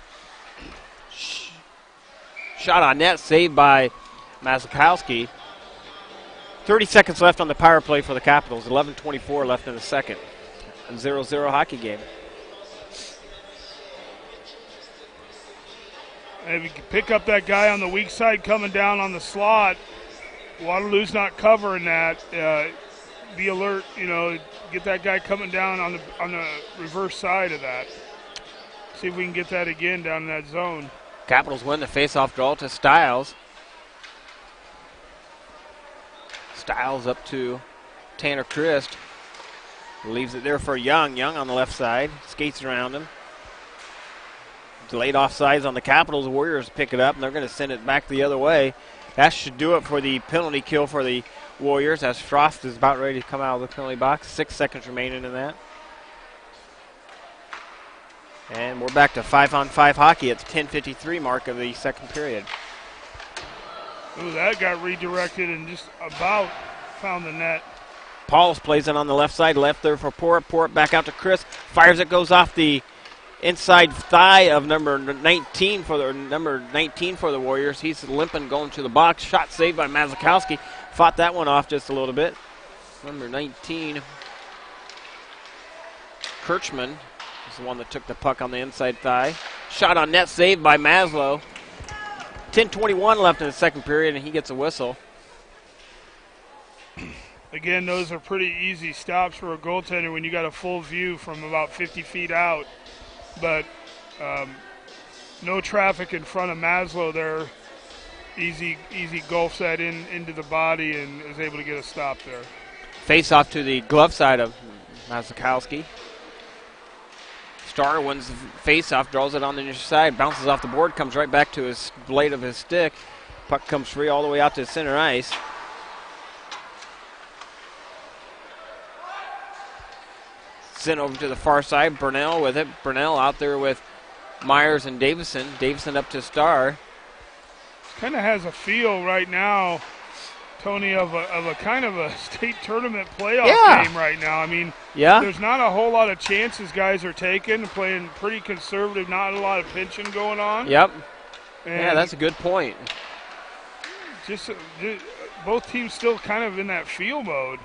Shot on net. Saved by Mazakowski. 30 seconds left on the power play for the Capitals. 11:24 left in the second. 0-0 hockey game. And if you can pick up that guy on the weak side coming down on the slot, Waterloo's not covering that. Be alert, get that guy coming down on the reverse side of that. See if we can get that again down in that zone. Capitals win the face-off draw to Stiles. Stiles up to Tanner Christ. Leaves it there for Young. Young on the left side. Skates around him. Delayed offsides on the Capitals. The Warriors pick it up, and they're going to send it back the other way. That should do it for the penalty kill for the Warriors as Frost is about ready to come out of the penalty box. 6 seconds remaining in that. And we're back to 5-on-5 hockey at the 10:53 mark of the second period. Ooh, that got redirected and just about found the net. Pauls plays it on the left side, left there for Port. Port back out to Chris. Fires it, goes off the inside thigh of number 19 for the Warriors. He's limping going to the box. Shot saved by Mazakowski. Fought that one off just a little bit. Number 19, Kirchman, is the one that took the puck on the inside thigh. Shot on net, saved by Maslow. 10:21 left in the second period, and he gets a whistle. Again, those are pretty easy stops for a goaltender when you got a full view from about 50 feet out. But no traffic in front of Maslow there. Easy gulfs that into the body and is able to get a stop there. Face off to the glove side of Mazakowski. Starr wins the face-off, draws it on the near side, bounces off the board, comes right back to his blade of his stick. Puck comes free all the way out to center ice. Sent over to the far side, Burnell with it. Burnell out there with Myers and Davison. Davison up to Starr. Kind of has a feel right now, Tony, of a kind of a state tournament playoff game right now. I mean, there's not a whole lot of chances guys are taking, playing pretty conservative, not a lot of pinching going on. Yep. And yeah, that's a good point. Just both teams still kind of in that feel mode.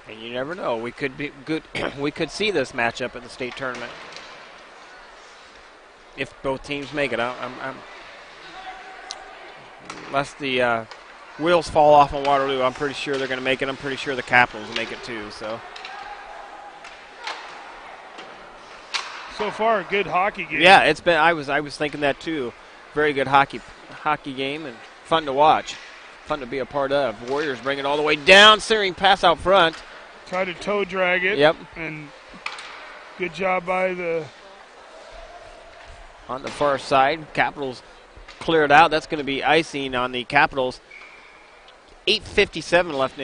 And you never know. We could be good. We could see this matchup in the state tournament if both teams make it. Unless the wheels fall off on Waterloo, I'm pretty sure they're going to make it. I'm pretty sure the Capitals will make it too. So far, a good hockey game. Yeah, it's been. I was thinking that too. Very good hockey game and fun to watch, fun to be a part of. Warriors bring it all the way down, centering pass out front. Try to toe drag it. Yep. And good job by the. On the far side, Capitals clear it out. That's going to be icing on the Capitals. 8:57 left.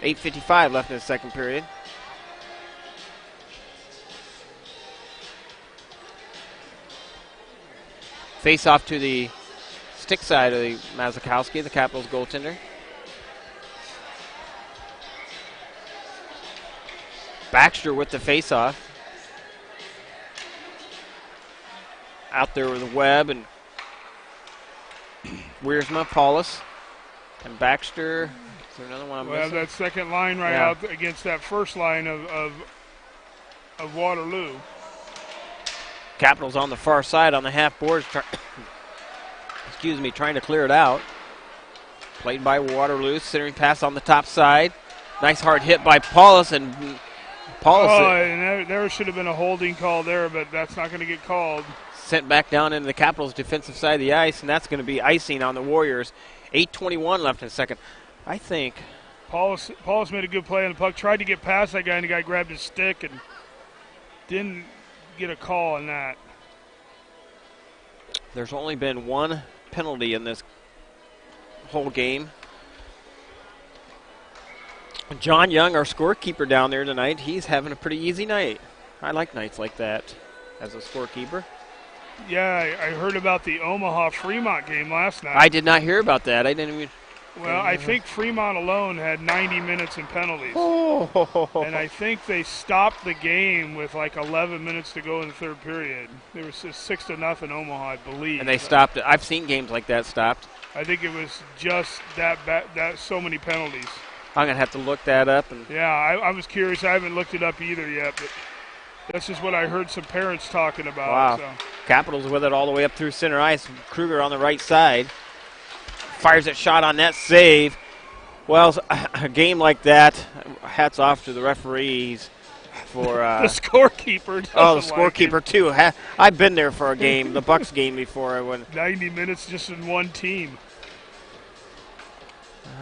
8:55 left in the second period. Face off to the stick side of the Mazakowski, the Capitals goaltender. Baxter with the face off. Out there with Webb and Wiersma, Paulus, and Baxter. Is there another one I'm missing? That second line out against that first line of Waterloo. Capitals on the far side on the half boards. Trying to clear it out. Played by Waterloo. Centering pass on the top side. Nice hard hit by Paulus and Paulus. And there should have been a holding call there, but that's not going to get called. Sent back down into the Capitals' defensive side of the ice, and that's going to be icing on the Warriors. 8:21 left in the second. I think Paulus made a good play on the puck. Tried to get past that guy, and the guy grabbed his stick and didn't get a call on that. There's only been one penalty in this whole game. John Young, our scorekeeper down there tonight, he's having a pretty easy night. I like nights like that as a scorekeeper. Yeah, I heard about the Omaha-Fremont game last night. I did not hear about that. I didn't even. Well, I think Fremont alone had 90 minutes in penalties. Oh. And I think they stopped the game with like 11 minutes to go in the third period. There was 6-0 Omaha, I believe. And they stopped it. I've seen games like that stopped. I think it was just that so many penalties. I'm going to have to look that up. Yeah, I was curious. I haven't looked it up either yet, but that's just what I heard some parents talking about. Wow. So. Capitals with it all the way up through center ice. Kruger on the right side. Fires that shot on net, save. Well, a game like that, hats off to the referees for The scorekeeper doesn't the like it. scorekeeper too. I've been there for a game, the Bucks game before. When 90 minutes just in one team.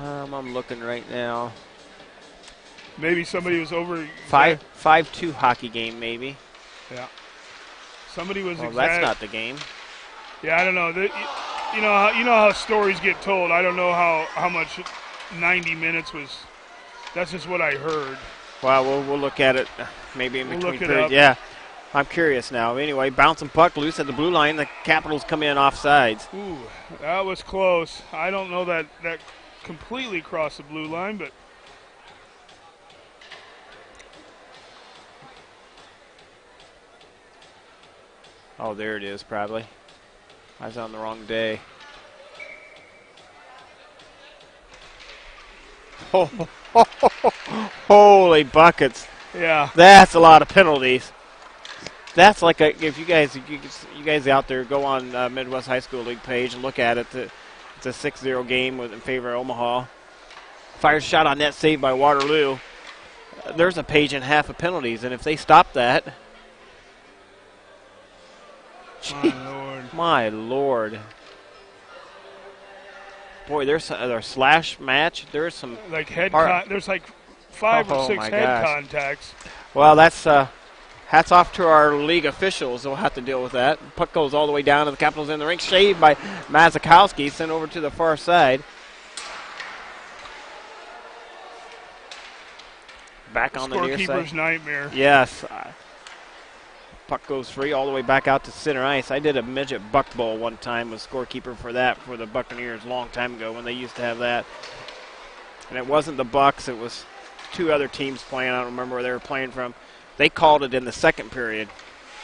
I'm looking right now, Maybe somebody was over. 5-2 hockey game maybe. Yeah. Somebody was Well, that's not the game. Yeah, I don't know. You know how stories get told. I don't know how much 90 minutes was. That's just what I heard. Well, we'll look at it maybe in We'll between look it periods. up. Yeah, I'm curious now. Anyway, bouncing puck loose at the blue line. The Capitals come in offsides. Ooh, that was close. I don't know that completely crossed the blue line, but Oh, there it is probably. I was on the wrong day. Oh, holy buckets. yeah. That's a lot of penalties. That's like if you guys out there go on Midwest High School League page and look at it. It's a 6-0 game in favor of Omaha. Fires shot on net, saved by Waterloo. There's a page and a half of penalties, and if they stop that, my lord. Boy, there's a slash match. There's some like there's like 5 or 6 head contacts. Well, that's hats off to our league officials. They'll have to deal with that. Puck goes all the way down to the Capitals in the rink. Shaved by Mazakowski, sent over to the far side. Back on the near side. Scorekeeper's nightmare. Yes. Puck goes free all the way back out to center ice. I did a midget buck bowl one time, was scorekeeper for that for the Buccaneers a long time ago when they used to have that. And it wasn't the Bucks, it was 2 other teams playing. I don't remember where they were playing from. They called it in the second period.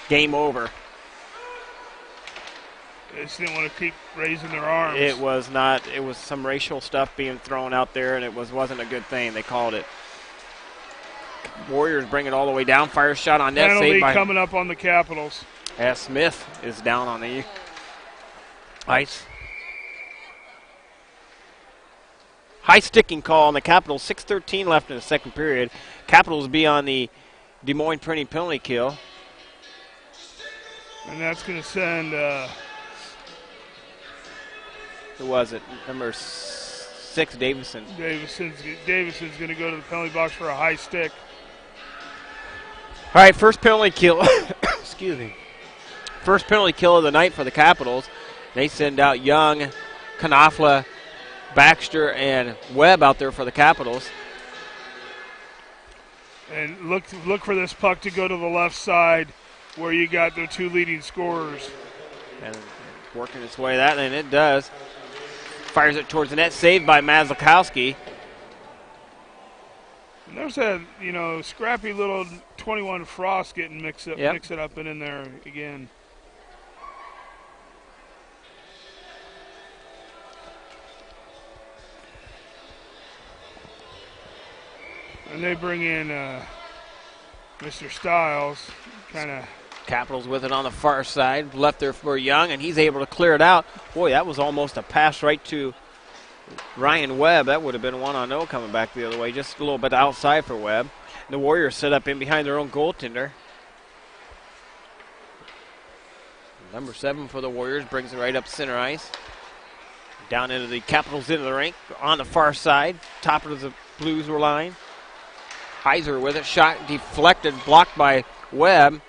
Game over. They just didn't want to keep raising their arms. It was not. It was some racial stuff being thrown out there, and it wasn't a good thing. They called it. Warriors bring it all the way down. Fire shot on net. Penalty Saved by coming up on the Capitals. Smith is down on the ice. High sticking call on the Capitals. 6:13 left in the second period. Capitals be on the Des Moines printing penalty kill. And that's going to send... Who was it? Number 6, Davison. Davison's going to go to the penalty box for a high stick. All right, first penalty kill. Excuse me. First penalty kill of the night for the Capitals. They send out Young, Knopfler, Baxter, and Webb out there for the Capitals. And look for this puck to go to the left side where you got their 2 leading scorers. And it's working its way that, and it does. Fires it towards the net, saved by Mazakowski. And there's a scrappy little 21 Frost getting mix it up and in there again. And they bring in Mr. Stiles, kind of. Capitals with it on the far side, left there for Young, and he's able to clear it out. Boy, that was almost a pass right to Ryan Webb. That would have been 1-0 coming back the other way, just a little bit outside for Webb. The Warriors set up in behind their own goaltender. Number 7 for the Warriors brings it right up center ice. Down into the Capitals into the rink on the far side. Top of the Blues line. Heiser with it. Shot deflected, blocked by Webb.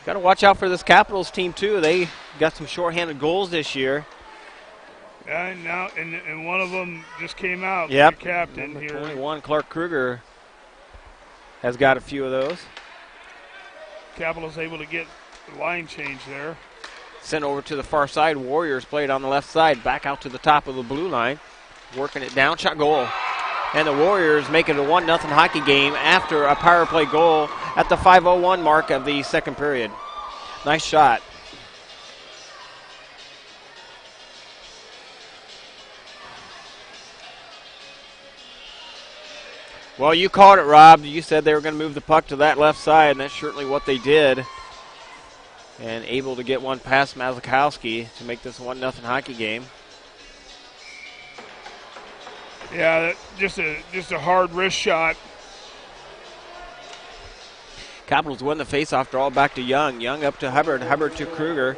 Got to watch out for this Capitals team, too. They got some shorthanded goals this year. Yeah, and one of them just came out. Yep. The captain Number here. 21, Clark Kruger, has got a few of those. Capitals able to get the line change there. Sent over to the far side. Warriors played on the left side. Back out to the top of the blue line. Working it down. Shot goal. And the Warriors make it a 1-0 hockey game after a power play goal at the 5:01 mark of the second period. Nice shot. Well, you called it, Rob. You said they were going to move the puck to that left side, and that's certainly what they did. And able to get one past Mazakowski to make this 1-0 hockey game. Yeah, just a hard wrist shot. Capitals win the faceoff draw back to Young. Young up to Hubbard. Hubbard to Kruger.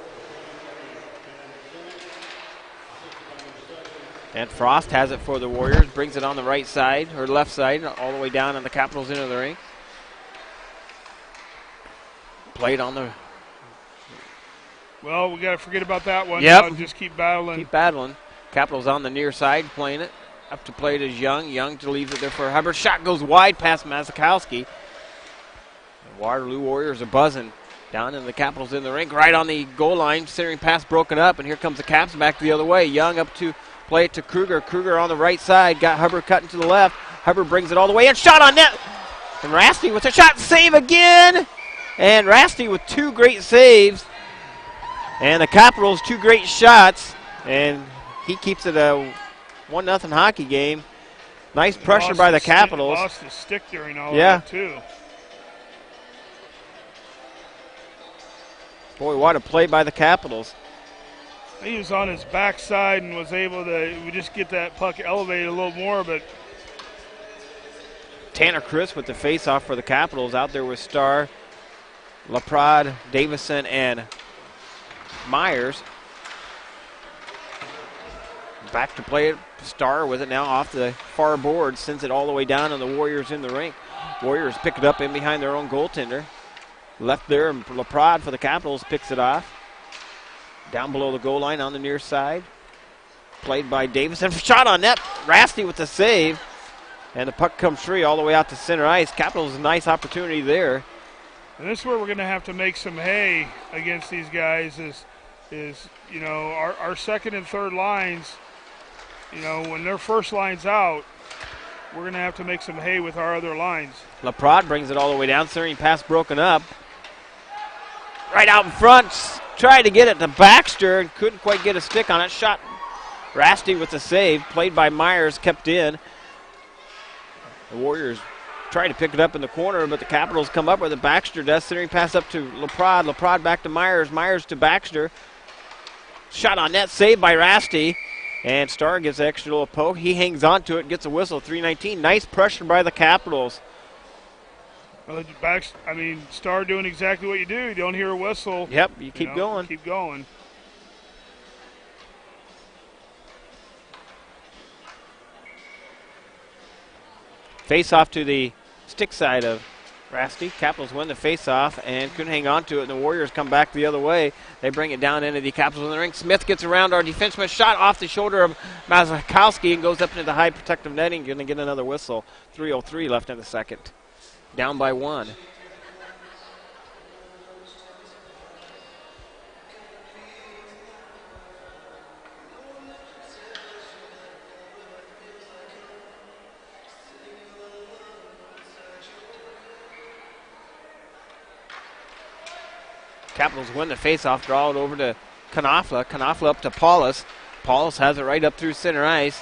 And Frost has it for the Warriors. Brings it on the right side, or left side, all the way down, and the Capitals into the ring. Played on the... Well, we got to forget about that one. Yep. Now just keep battling. Keep battling. Capitals on the near side playing it. Up to play it is Young. Young to leave it there for Hubbard. Shot goes wide past Mazakowski. The Waterloo Warriors are buzzing. Down in the Capitals in the rink, right on the goal line. Centering pass broken up, and here comes the Caps back the other way. Young up to play it to Kruger. Kruger on the right side. Got Hubbard cutting to the left. Hubbard brings it all the way in. Shot on net. And Rasty with a shot. Save again. And Rasty with two great saves. And the Capitals, two great shots. And he keeps it a 1-0 hockey game. Nice pressure by the Capitals. Lost his stick during all of that, too. Boy, what a play by the Capitals. He was on his backside and was able to just get that puck elevated a little more, but Tanner Chris with the face-off for the Capitals. Out there with Starr, LaPrade, Davison, and Myers. Back to play it. Starr with it now off the far board. Sends it all the way down, and the Warriors in the rink. Warriors pick it up in behind their own goaltender. Left there, and LaPrade for the Capitals picks it off. Down below the goal line on the near side. Played by Davison. Shot on net. Rasty with the save. And the puck comes free all the way out to center ice. Capitals a nice opportunity there. And this is where we're going to have to make some hay against these guys is you know, our second and third lines, you know, when their first line's out, we're going to have to make some hay with our other lines. LaPrade brings it all the way down. Centering pass broken up. Right out in front. Tried to get it to Baxter and couldn't quite get a stick on it. Shot Rasty with the save. Played by Myers, kept in. The Warriors try to pick it up in the corner, but the Capitals come up with it. Baxter does. Centering pass up to LaPrade. LaPrade back to Myers. Myers to Baxter. Shot on net. Saved by Rasty. And Starr gives an extra little poke. He hangs on to it, gets a whistle. 3:19. Nice pressure by the Capitals. Well, Starr doing exactly what you do. You don't hear a whistle. Yep, you keep going. Keep going. Face off to the stick side of Rasty. Capitals win the face off and couldn't hang on to it, and the Warriors come back the other way. They bring it down into the Capitals in the ring. Smith gets around our defenseman. Shot off the shoulder of Mazakowski and goes up into the high protective netting. Going to get another whistle. 3:03 left in the second. Down by one. Capitals win the faceoff, draw it over to Knopfler. Knopfler up to Paulus. Paulus has it right up through center ice.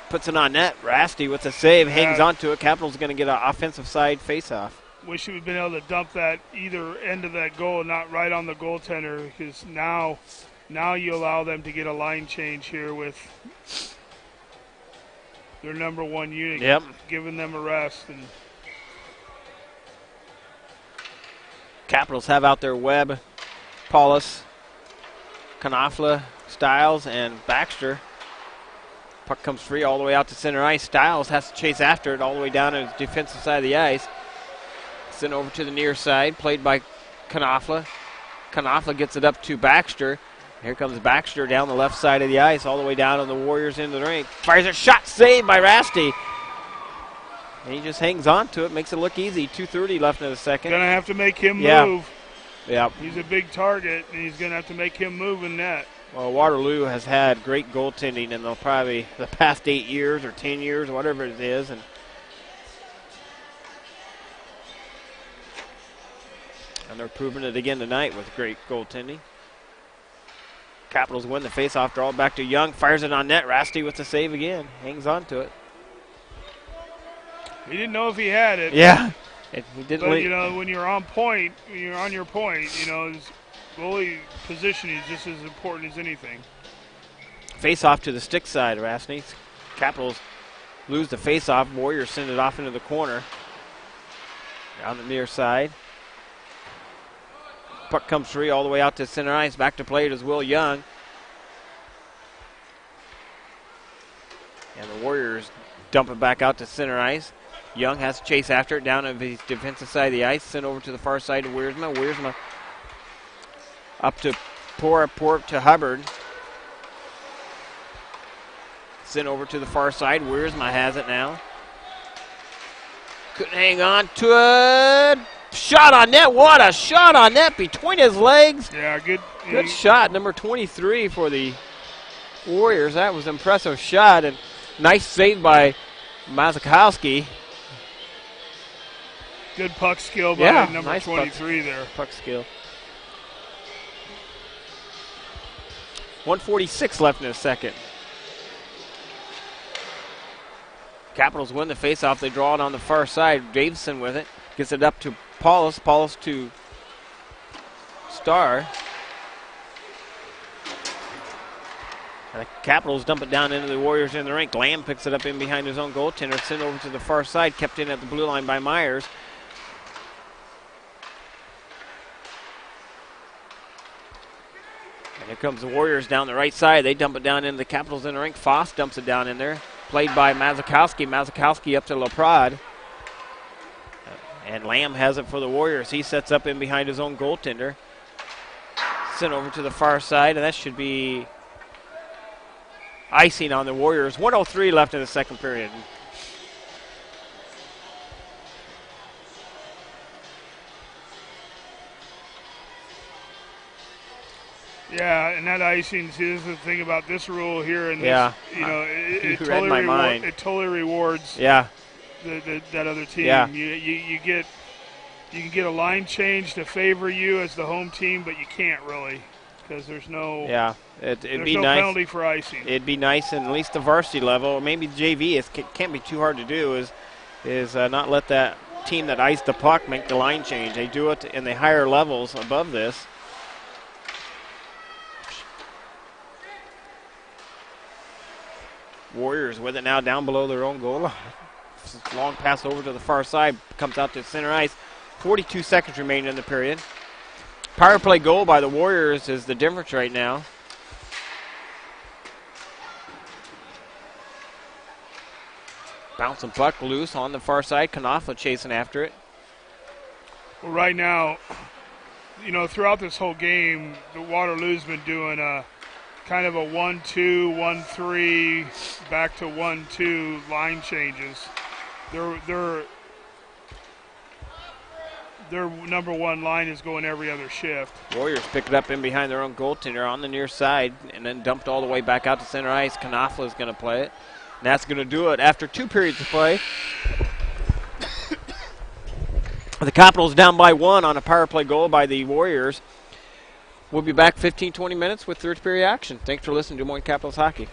Puts it on net. Rasty with the save, hangs on to it. Capitals going to get an offensive side faceoff. Wish we'd been able to dump that either end of that goal, not right on the goaltender, because now you allow them to get a line change here with their number one unit, giving them a rest. And Capitals have out their Webb, Paulus, Knopfler, Stiles, and Baxter. Puck comes free all the way out to center ice. Stiles has to chase after it all the way down to the defensive side of the ice. Sent over to the near side, played by Knopfler. Knopfler gets it up to Baxter. Here comes Baxter down the left side of the ice, all the way down on the Warriors into the ring. Fires a shot, saved by Rasty. And he just hangs on to it, makes it look easy. 2:30 left in the second. Gonna have to make him move. Yeah. He's a big target, and he's gonna have to make him move in net. Well, Waterloo has had great goaltending in the past 8 years or 10 years, whatever it is, and they're proving it again tonight with great goaltending. Capitals win the faceoff draw back to Young, fires it on net. Rasty with the save again, hangs on to it. He didn't know if he had it. Yeah, he didn't. But you know, when you're on point, when you're on your point, you know, his goalie positioning is just as important as anything. Face off to the stick side, Rasty. Capitals lose the face-off. Warriors send it off into the corner. On the near side. Puck comes free all the way out to center ice. Back to play it is Will Young. And the Warriors dump it back out to center ice. Young has to chase after it down on his defensive side of the ice. Sent over to the far side to Wiersma. Wiersma up to Port to Hubbard. Sent over to the far side. Wiersma has it now. Couldn't hang on to it. Shot on net. What a shot on net between his legs. Yeah, good. Good shot, number 23 for the Warriors. That was an impressive shot, and nice save by Mazakowski. Good puck skill by number nice 23 there. Puck skill. 1:46 left in the second. Capitals win the faceoff. They draw it on the far side. Davison with it. Gets it up to Paulus. Paulus to Starr. And the Capitals dump it down into the Warriors in the rink. Lamb picks it up in behind his own goaltender. Sent over to the far side. Kept in at the blue line by Myers. And here comes the Warriors down the right side. They dump it down into the Capitals in the rink. Foss dumps it down in there. Played by Mazakowski. Mazakowski up to LaPrade. And Lamb has it for the Warriors. He sets up in behind his own goaltender. Sent over to the far side, and that should be icing on the Warriors. 1:03 left in the second period. Yeah, and that icing, see, this is the thing about this rule here. And yeah. this, you know, it read my mind. It totally rewards yeah. that other team. Yeah. You can get a line change to favor you as the home team, but you can't really because there's no it'd be no nice. penalty for icing. It'd be nice, and at least the varsity level, or maybe JV, can't be too hard to do. Is not let that team that iced the puck make the line change. They do it in the higher levels above this. Warriors with it now down below their own goal line. Long pass over to the far side, comes out to center ice. 42 seconds remaining in the period. Power play goal by the Warriors is the difference right now. Bouncing puck loose on the far side. Knopfler chasing after it. Well, right now, you know, throughout this whole game, the Waterloo's been doing a kind of a 1-2, 1-3, back to 1-2 line changes. Their number one line is going every other shift. Warriors pick it up in behind their own goaltender on the near side and then dumped all the way back out to center ice. Knopfler is going to play it. And that's going to do it after 2 periods of play. The Capitals down by 1 on a power play goal by the Warriors. We'll be back 15-20 minutes with third period action. Thanks for listening to Des Moines Capitals Hockey.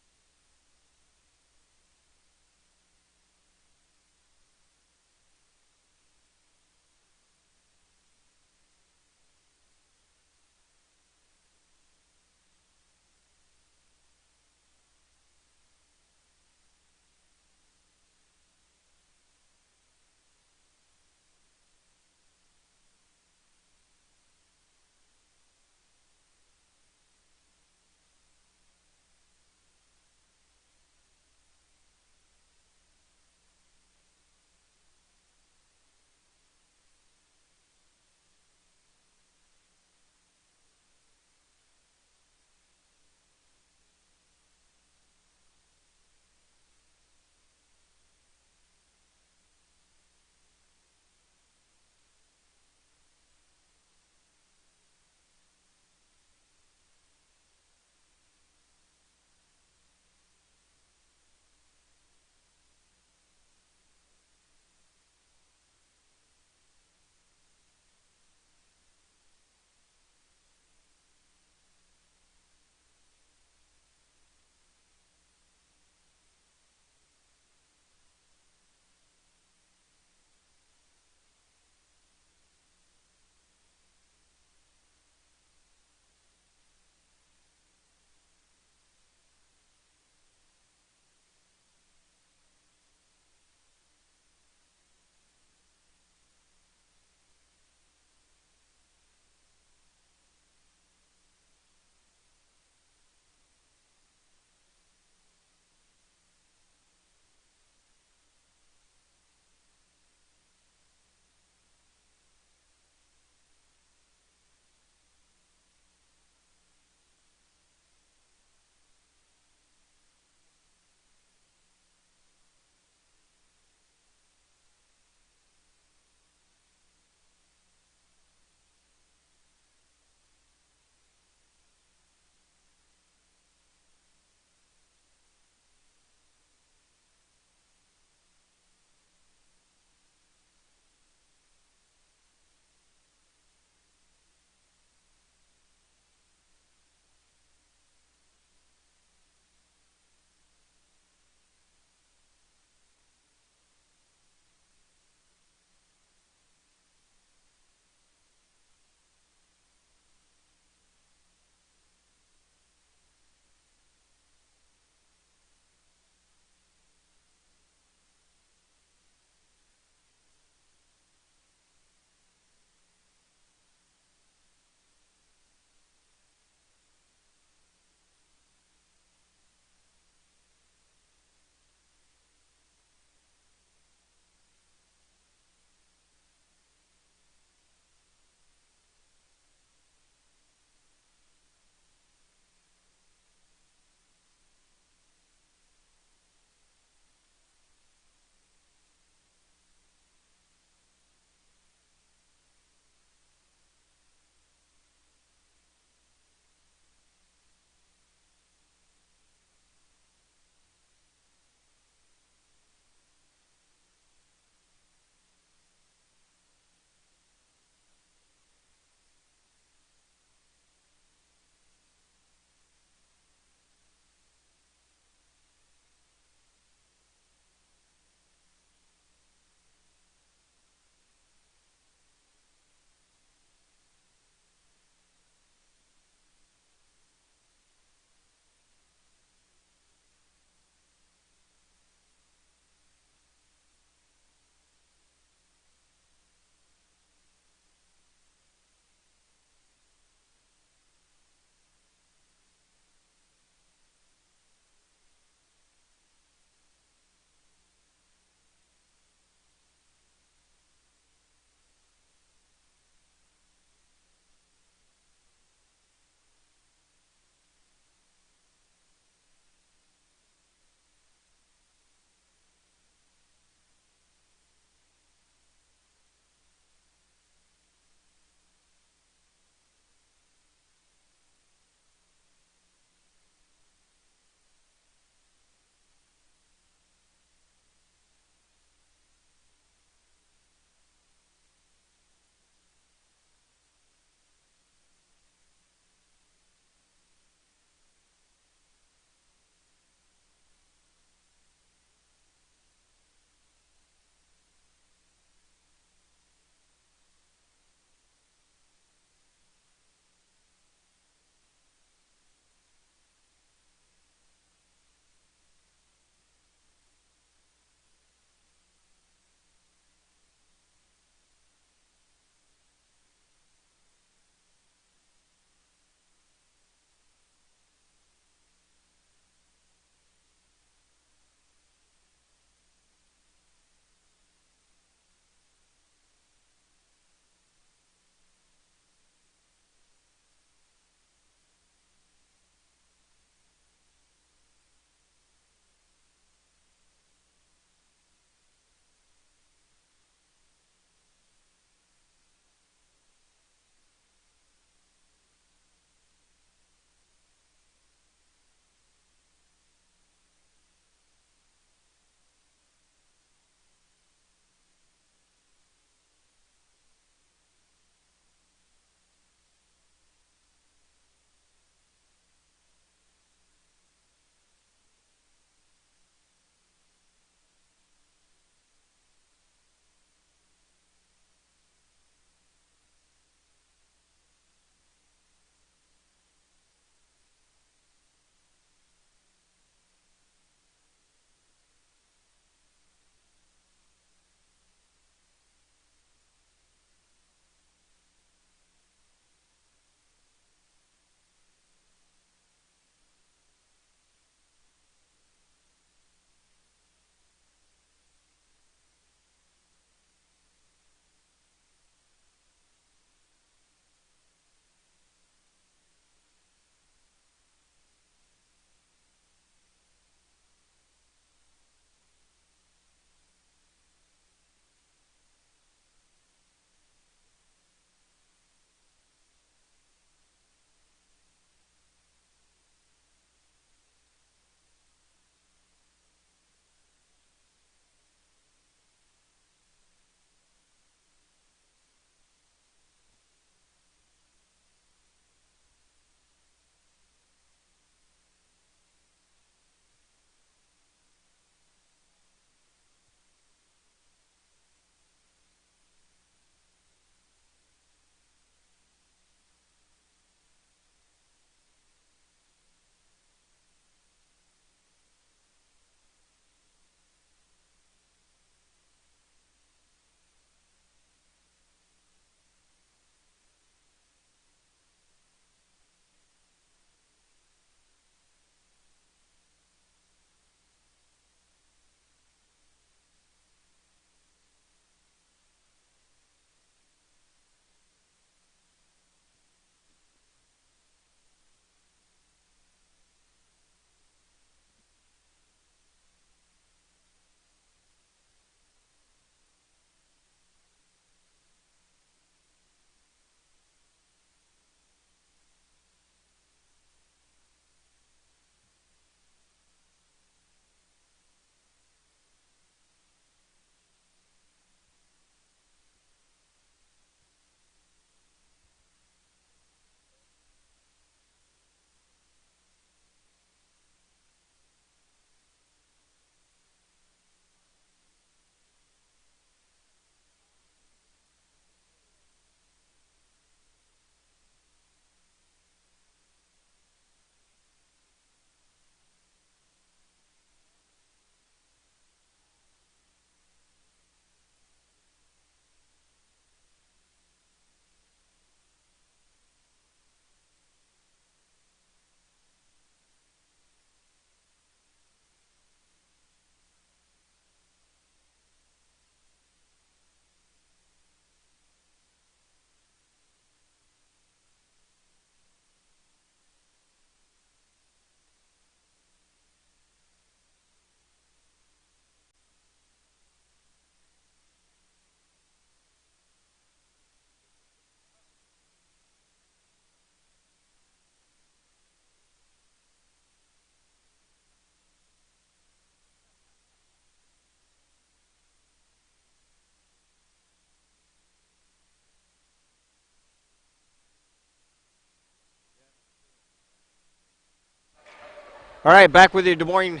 All right, back with you, Des Moines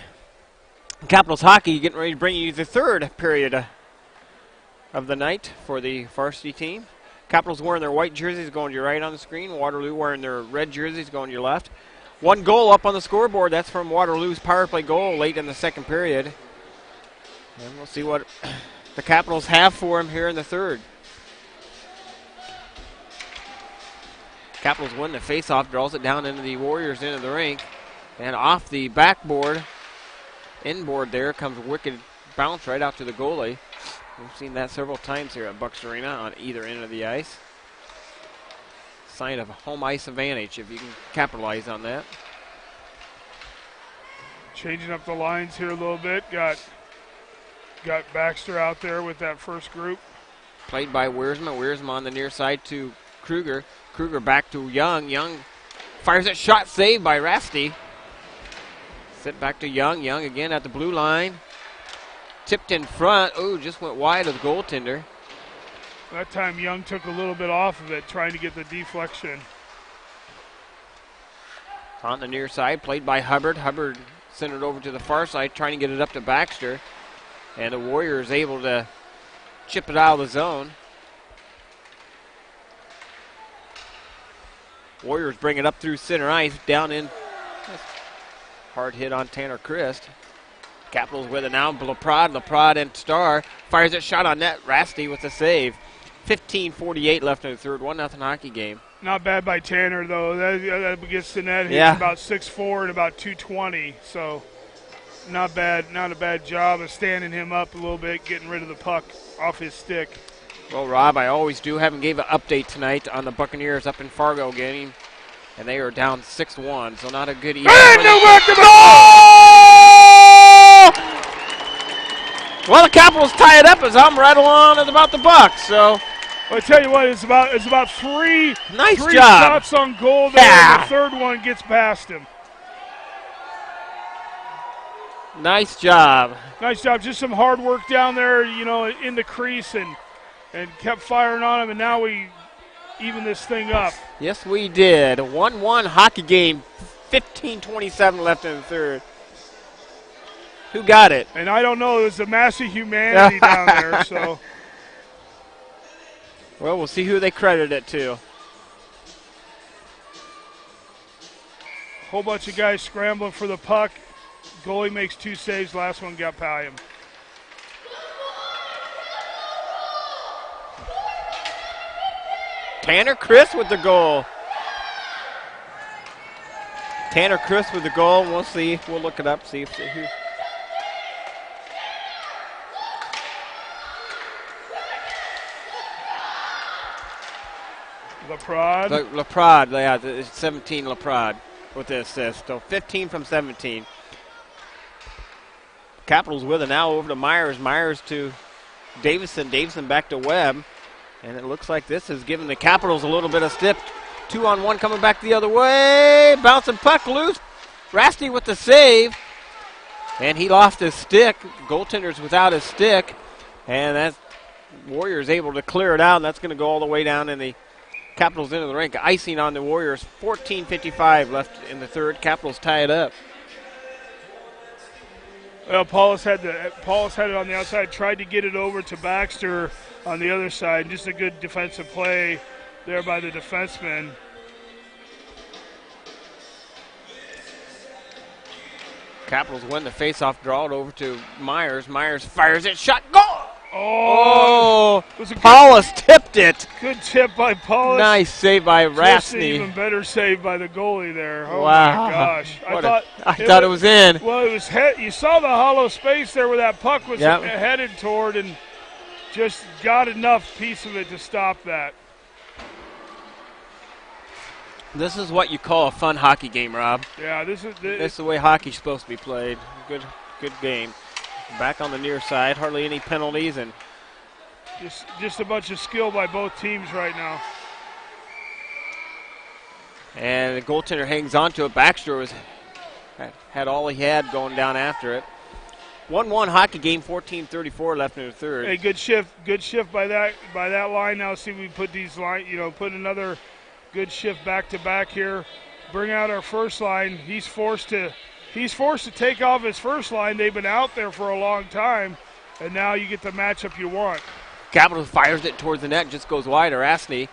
Capitals hockey, getting ready to bring you the third period of the night for the varsity team. Capitals wearing their white jerseys going to your right on the screen. Waterloo wearing their red jerseys going to your left. One goal up on the scoreboard. That's from Waterloo's power play goal late in the second period. And we'll see what the Capitals have for him here in the third. Capitals win the faceoff, draws it down into the Warriors' end of the rink. And off the backboard, inboard there, comes a wicked bounce right out to the goalie. We've seen that several times here at Bucks Arena on either end of the ice. Sign of home ice advantage if you can capitalize on that. Changing up the lines here a little bit. Got Baxter out there with that first group. Played by Wiersma. Wiersma on the near side to Kruger. Kruger back to Young. Young fires that shot, saved by Rasty. Sit back to Young. Young again at the blue line. Tipped in front. Oh, just went wide of the goaltender. That time Young took a little bit off of it, trying to get the deflection. On the near side, played by Hubbard. Hubbard sent it over to the far side, trying to get it up to Baxter. And the Warriors able to chip it out of the zone. Warriors bring it up through center ice, down in. Hard hit on Tanner Christ. Capitals with it now. Laprade and Starr. Fires that shot on net. Rasty with the save. 15:48 left in the third. 1-0 hockey game. Not bad by Tanner, though. That gets the net. He's about 6'4" and about 220. So not bad. Not a bad job of standing him up a little bit, getting rid of the puck off his stick. Well, Rob, I always do. Haven't gave an update tonight on the Buccaneers up in Fargo game. And they are down 6-1, so not a good evening. Well, the Capitals tie it up as I'm right along at about the Bucks. So, well, I tell you what, it's about three job. shots on goal there. Yeah. And the third one gets past him. Nice job. Nice job. Just some hard work down there, in the crease and kept firing on him. And now we even this thing up. Yes, we did. 1-1 hockey game. 15:27 left in the third. Who got it? And I don't know. It was a massive humanity down there. So, well, we'll see who they credit it to. Whole bunch of guys scrambling for the puck. Goalie makes 2 saves. Last one got by him. Tanner Christ with the goal. Tanner Christ with the goal. We'll see. We'll look it up. See who. Laprade, yeah, 17 Laprade with the assist. So 15 from 17. Capitals with it now over to Myers. Myers to Davison. Davison back to Webb. And it looks like this has given the Capitals a little bit of stiff. 2-on-1 coming back the other way. Bouncing puck loose. Rasty with the save. And he lost his stick. Goaltender's without his stick. And that Warriors able to clear it out. And that's going to go all the way down in the Capitals into the rink. Icing on the Warriors. 14:55 left in the third. Capitals tie it up. Well, Paulus had it on the outside. Tried to get it over to Baxter on the other side. Just a good defensive play there by the defenseman. Capitals win the faceoff, draw it over to Myers. Myers fires it, shot, goal! Oh! Paulus tipped it. Good tip by Paulus. Nice save by Rasny. Even better save by the goalie there. Oh wow. My gosh! I thought it was in. Well, it was. You saw the hollow space there where that puck was headed toward, and just got enough piece of it to stop that. This is what you call a fun hockey game, Rob. Yeah, this is the way hockey's supposed to be played. Good game. Back on the near side, hardly any penalties, and just a bunch of skill by both teams right now. And the goaltender hangs on to it. Baxter had all he had going down after it. 1-1 hockey game, 14:34 left in the third. Hey, good shift by that line. Now see, we put these put another good shift back to back here. Bring out our first line. He's forced to He's forced to take off his first line. They've been out there for a long time, and now you get the matchup you want. Capitals fires it towards the net, just goes wide. Arasny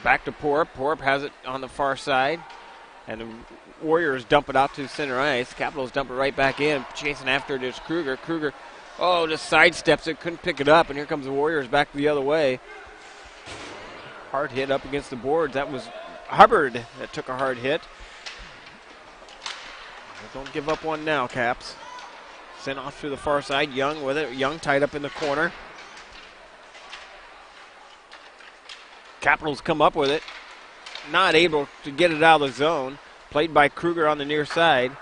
back to Porp. Porp has it on the far side, and the Warriors dump it out to center ice. Capitals dump it right back in. Chasing after it is Kruger. Kruger, just sidesteps it, couldn't pick it up, and here comes the Warriors back the other way. Hard hit up against the boards. That was Hubbard that took a hard hit. Don't give up one now, Caps. Sent off to the far side. Young with it. Young tied up in the corner. Capitals come up with it. Not able to get it out of the zone. Played by Kruger on the near side.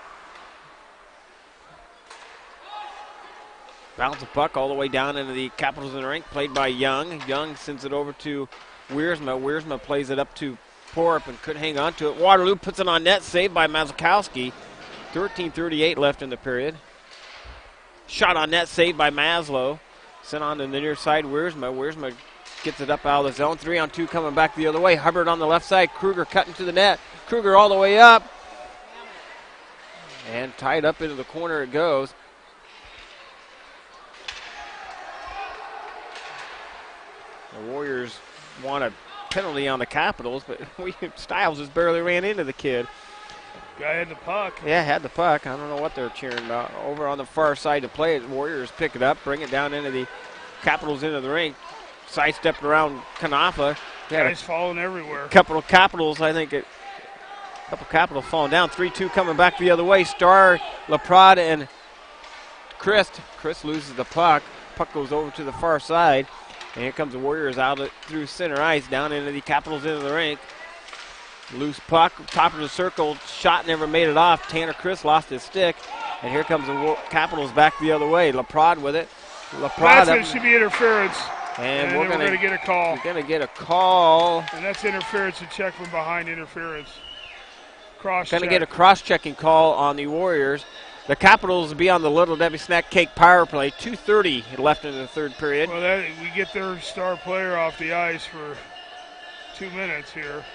Bounce the puck all the way down into the Capitals in the rink. Played by Young. Young sends it over to Wiersma. Wiersma plays it up to Porp and couldn't hang on to it. Waterloo puts it on net. Saved by Mazakowski. 13:38 left in the period. Shot on net, saved by Maslow. Sent on to the near side, Wiersma. Wiersma gets it up out of the zone. 3-on-2 coming back the other way. Hubbard on the left side. Kruger cutting to the net. Kruger all the way up. And tied up into the corner it goes. The Warriors want a penalty on the Capitals, but Stiles just barely ran into the kid. Guy had the puck. Yeah, had the puck. I don't know what they're cheering about. Over on the far side to play it. Warriors pick it up, bring it down into the Capitals into the rink. Sidestepped around Kanafa. Guys falling everywhere. Couple of Capitals falling down. 3-2 coming back the other way. Starr, Laprade, and Christ. Christ loses the puck. Puck goes over to the far side. And here comes the Warriors out through center ice, down into the Capitals into the rink. Loose puck, top of the circle, shot never made it off. Tanner Chris lost his stick, and here comes the Capitals back the other way. Laprade with it. That should be interference. And we're going to get a call. We're going to get a call. And that's interference, a check from behind interference. Cross-check. Going to get a cross-checking call on the Warriors. The Capitals will be on the Little Debbie Snack Cake power play. 2:30 left in the third period. Well, we get their star player off the ice for 2 minutes here.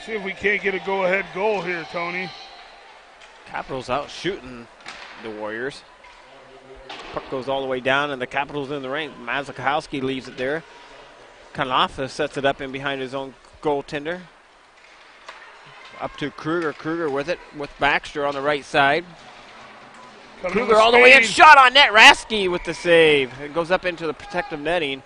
See if we can't get a go-ahead goal here, Tony. Capitals out shooting the Warriors. Puck goes all the way down, and the Capitals in the rink. Mazakowski leaves it there. Kanafa sets it up in behind his own goaltender. Up to Kruger. Kruger with it, with Baxter on the right side. Kruger all the way in, shot on net. Rasky with the save. It goes up into the protective netting,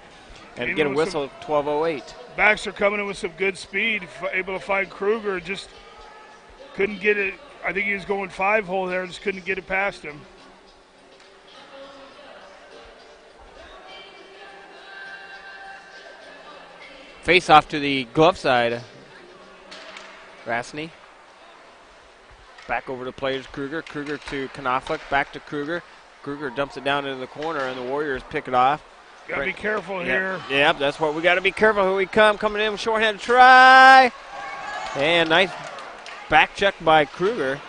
and get a whistle at 12:08. Baxter coming in with some good speed, able to find Kruger, just couldn't get it. I think he was going 5-hole there, just couldn't get it past him. Face off to the glove side. Rasny. Back over to players Kruger. Kruger to Knopfler. Back to Kruger. Kruger dumps it down into the corner, and the Warriors pick it off. Got to be careful here. Yeah, that's what we got to be careful. Here we come. Coming in with shorthanded try. And nice back check by Kruger.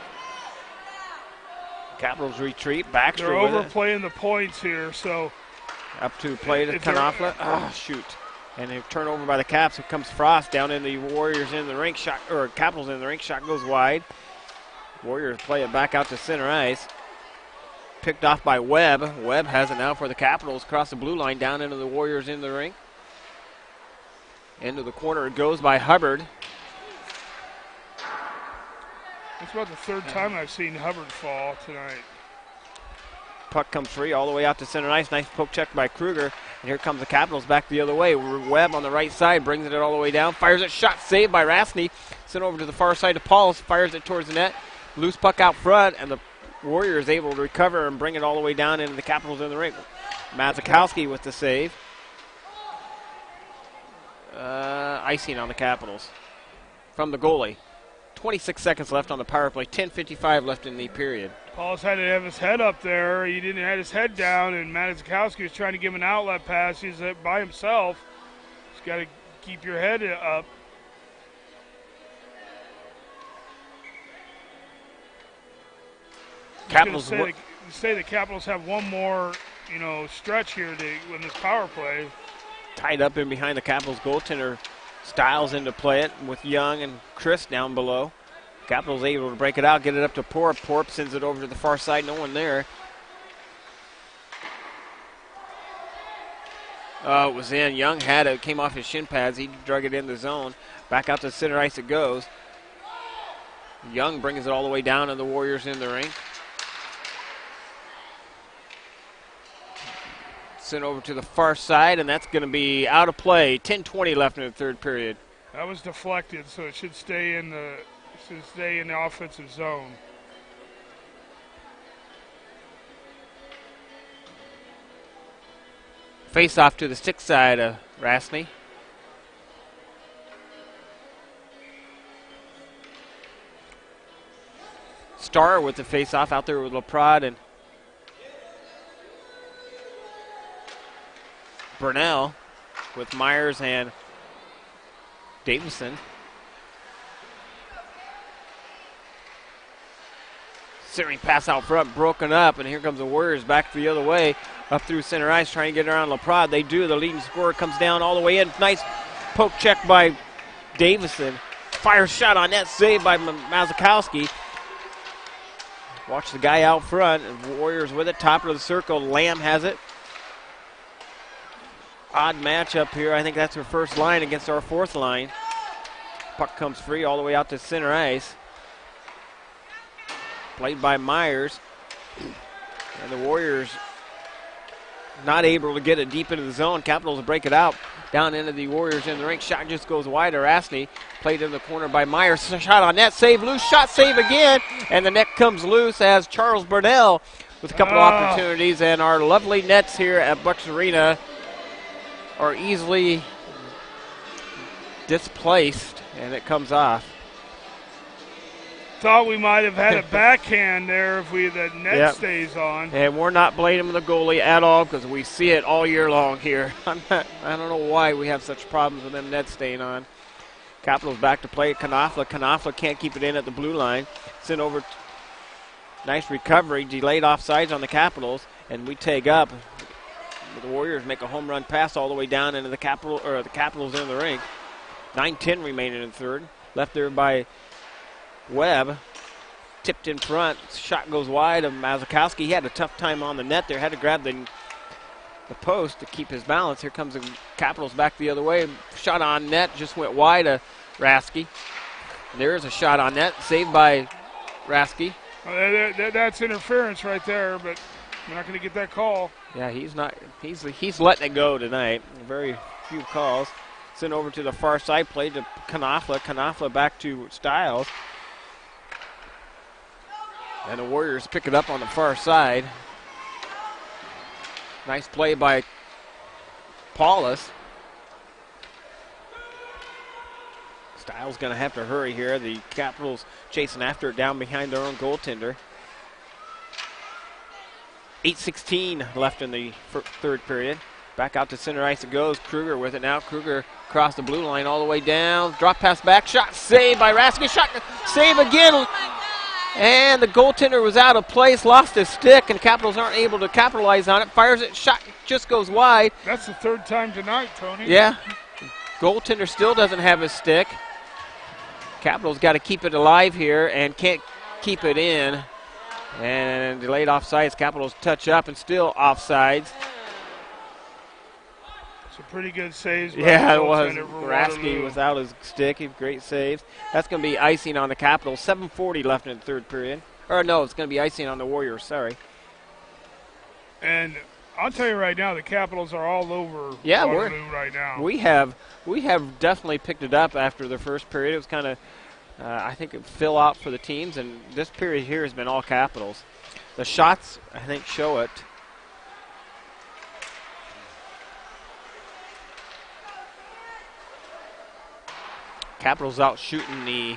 Capitals retreat. Baxter They're with overplaying the points here, so. Up to play to Knopfler. Oh, shoot. And a turnover by the Caps. Here comes Frost down in the Warriors in the rink. Shot, or Capitals in the rink. Shot goes wide. Warriors play it back out to center ice. Picked off by Webb. Webb has it now for the Capitals. Across the blue line down into the Warriors in the rink. Into the corner it goes by Hubbard. It's about the third time I've seen Hubbard fall tonight. Puck comes free all the way out to center ice. Nice poke check by Kruger. And here comes the Capitals back the other way. Webb on the right side brings it all the way down. Fires it. Shot saved by Rasny. Sent over to the far side to Pauls. Fires it towards the net. Loose puck out front, and the Warriors able to recover and bring it all the way down into the Capitals in the rink. Mazakowski with the save. Icing on the Capitals from the goalie. 26 seconds left on the power play. 10:55 left in the period. Paul's had to have his head up there. He didn't have his head down, and Mazakowski was trying to give him an outlet pass. He's by himself. He's got to keep your head up. Capitals say the Capitals have one more stretch here to win this power play. Tied up in behind the Capitals goaltender. Styles in to play it with Young and Chris down below. Capitals able to break it out, get it up to Porp. Porp sends it over to the far side, no one there. It was in. Young had it, came off his shin pads. He drug it in the zone. Back out to center ice it goes. Young brings it all the way down, and the Warriors in the rink. Sent over to the far side, and that's going to be out of play. 10:20 left in the third period. That was deflected, so it should stay in the offensive zone. Face off to the stick side of Rasney. Starr with the face off out there with LaPrade and Burnell with Myers and Davison. Centering pass out front, broken up, and here comes the Warriors back the other way, up through center ice, trying to get around LaPrade. They do. The leading scorer comes down all the way in. Nice poke check by Davison. Fire shot on net, saved by Mazakowski. Watch the guy out front. Warriors with it, top of the circle. Lamb has it. Odd matchup here. I think that's her first line against our fourth line. Puck comes free all the way out to center ice. Played by Myers. And the Warriors not able to get it deep into the zone. Capitals break it out down into the Warriors in the rink. Shot just goes wide. Rasney played in the corner by Myers. Shot on net. Save loose. Shot save again. And the net comes loose as Charles Burnell with a couple of opportunities. And our lovely nets here at Bucks Arena are easily displaced. And it comes off. Thought we might have had a backhand there if the net stays on. And we're not blaming the goalie at all because we see it all year long here. I don't know why we have such problems with them nets staying on. Capitals back to play. Knopfler can't keep it in at the blue line. Sent over. Nice recovery. Delayed offsides on the Capitals. And we take up. The Warriors make a home run pass all the way down into the Capitals in the rink. 9:10 remaining in the third. Left there by Webb, tipped in front. Shot goes wide of Mazakowski. He had a tough time on the net there. Had to grab the post to keep his balance. Here comes the Capitals back the other way. Shot on net just went wide of Rasky. There is a shot on net, saved by Rasky. That's interference right there, but we're not going to get that call. Yeah, he's not. He's letting it go tonight. Very few calls. Sent over to the far side, played to Knopfler. Knopfler back to Styles. And the Warriors pick it up on the far side. Nice play by Paulus. Styles going to have to hurry here. The Capitals chasing after it down behind their own goaltender. 8:16 left in the third period. Back out to center ice it goes. Kruger with it now. Kruger across the blue line all the way down. Drop pass back. Shot saved by Rasky. Shot save again. And the goaltender was out of place, lost his stick, and Capitals aren't able to capitalize on it. Fires it, shot just goes wide. That's the third time tonight, Tony. Yeah. Goaltender still doesn't have his stick. Capitals got to keep it alive here and can't keep it in. And delayed offsides. Capitals touch up and still offsides. Some pretty good saves. Yeah, it was. Rasky without his stick. Great saves. That's going to be icing on the Capitals. 7:40 left in the third period. Or no, it's going to be icing on the Warriors. Sorry. And I'll tell you right now, the Capitals are all over Waterloo right now. We have definitely picked it up after the first period. It was kind of, I think, it fill out for the teams, and this period here has been all Capitals. The shots, I think, show it. Capitals out shooting the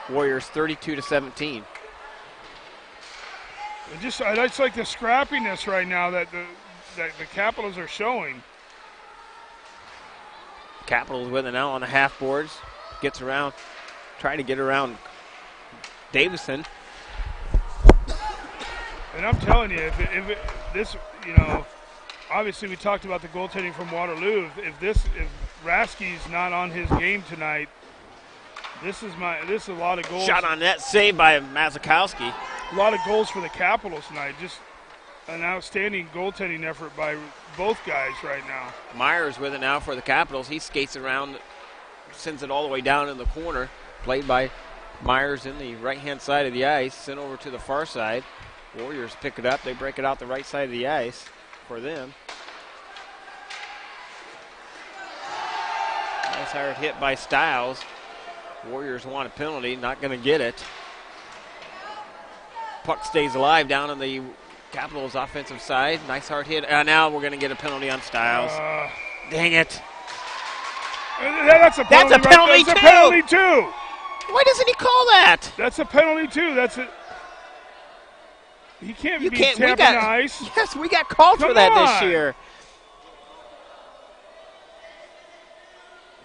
Warriors 32-17. I just like the scrappiness right now that the Capitals are showing. Capitals with it now on the half boards. Gets around, trying to get around Davison. And I'm telling you, obviously we talked about the goaltending from Waterloo. If Rasky's not on his game tonight, this is a lot of goals. Shot on net, saved by Mazakowski. A lot of goals for the Capitals tonight. Just an outstanding goaltending effort by both guys right now. Myers with it now for the Capitals. He skates around, sends it all the way down in the corner. Played by Myers in the right-hand side of the ice, sent over to the far side. Warriors pick it up. They break it out the right side of the ice for them. Nice hard hit by Stiles. Warriors want a penalty, not going to get it. Puck stays alive down on the Capitals' offensive side. Nice hard hit. Now we're going to get a penalty on Stiles. Dang it. That's a penalty. That's a penalty, That's a penalty too. Why doesn't he call that? That's a penalty too. He can't be tapping ice. Yes, we got called for that this year.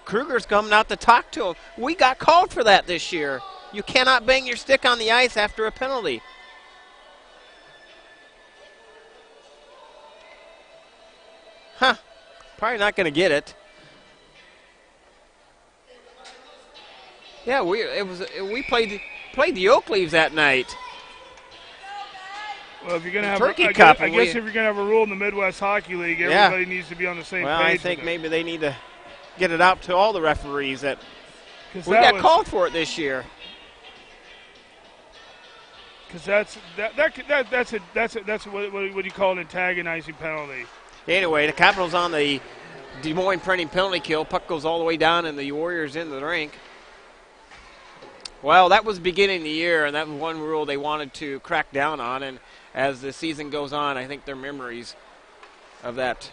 Kruger's coming out to talk to him. We got called for that this year. You cannot bang your stick on the ice after a penalty. Huh. Probably not going to get it. Yeah, we played the Oak Leaves that night. Well, if you're going to have Turkey Cup, I guess if you're going to have a rule in the Midwest Hockey League, everybody needs to be on the same page. Well, I think maybe they need to get it out to all the referees that we got called for it this year. Because that's what do you call an antagonizing penalty? Anyway, the Capitals on the Des Moines printing penalty kill. Puck goes all the way down, and the Warriors into the rink. Well, that was beginning of the year, and that was one rule they wanted to crack down on. And as the season goes on, I think their memories of that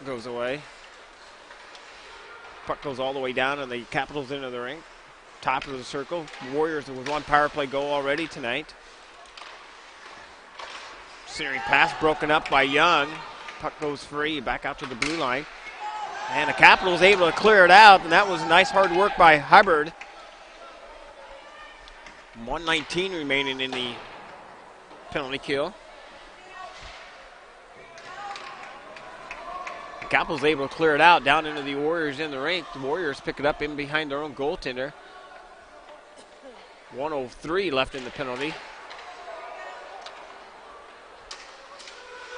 goes away. Puck goes all the way down, and the Capitals into the rink. Top of the circle. Warriors with one power play goal already tonight. Centering pass broken up by Young. Puck goes free, back out to the blue line. And the Capitals able to clear it out, and that was nice hard work by Hubbard. 1:19 remaining in the penalty kill. The Capitals able to clear it out down into the Warriors in the rink. The Warriors pick it up in behind their own goaltender. 1:03 left in the penalty.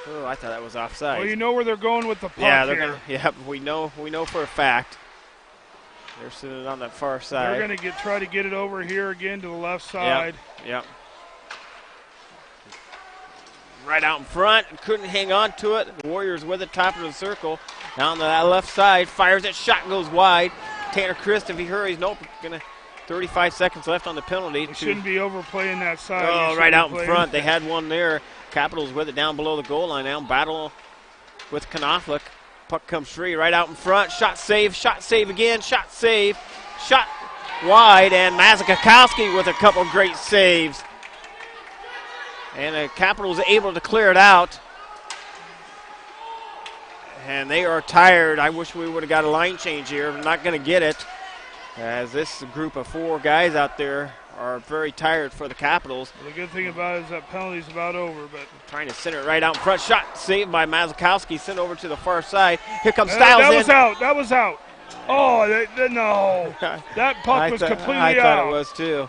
Oh, I thought that was offside. Well, you know where they're going with the puck. Yeah, they're gonna. Yeah, we know for a fact. They're sitting on that far side. They're gonna try to get it over here again to the left side. Yep. Right out in front, couldn't hang on to it. The Warriors with it, top of the circle. Down to that left side, fires it, shot goes wide. Tanner Christ, if he hurries, nope, gonna 35 seconds left on the penalty. They shouldn't be overplaying that side. Oh, right out in front. They had one there. Capitals with it down below the goal line now. Battle with Knopfler. Puck comes free right out in front. Shot save again. Shot save. Shot wide, and Mazakowski with a couple great saves. And the Capitals able to clear it out. And they are tired. I wish we would have got a line change here. We're not going to get it, as this group of four guys out there are very tired for the Capitals. Well, the good thing about it is that penalty's about over, but trying to center it right out in front. Shot saved by Mazakowski, sent over to the far side. Here comes Stiles in. That was out. Oh, no. That puck was completely out. I thought it was too.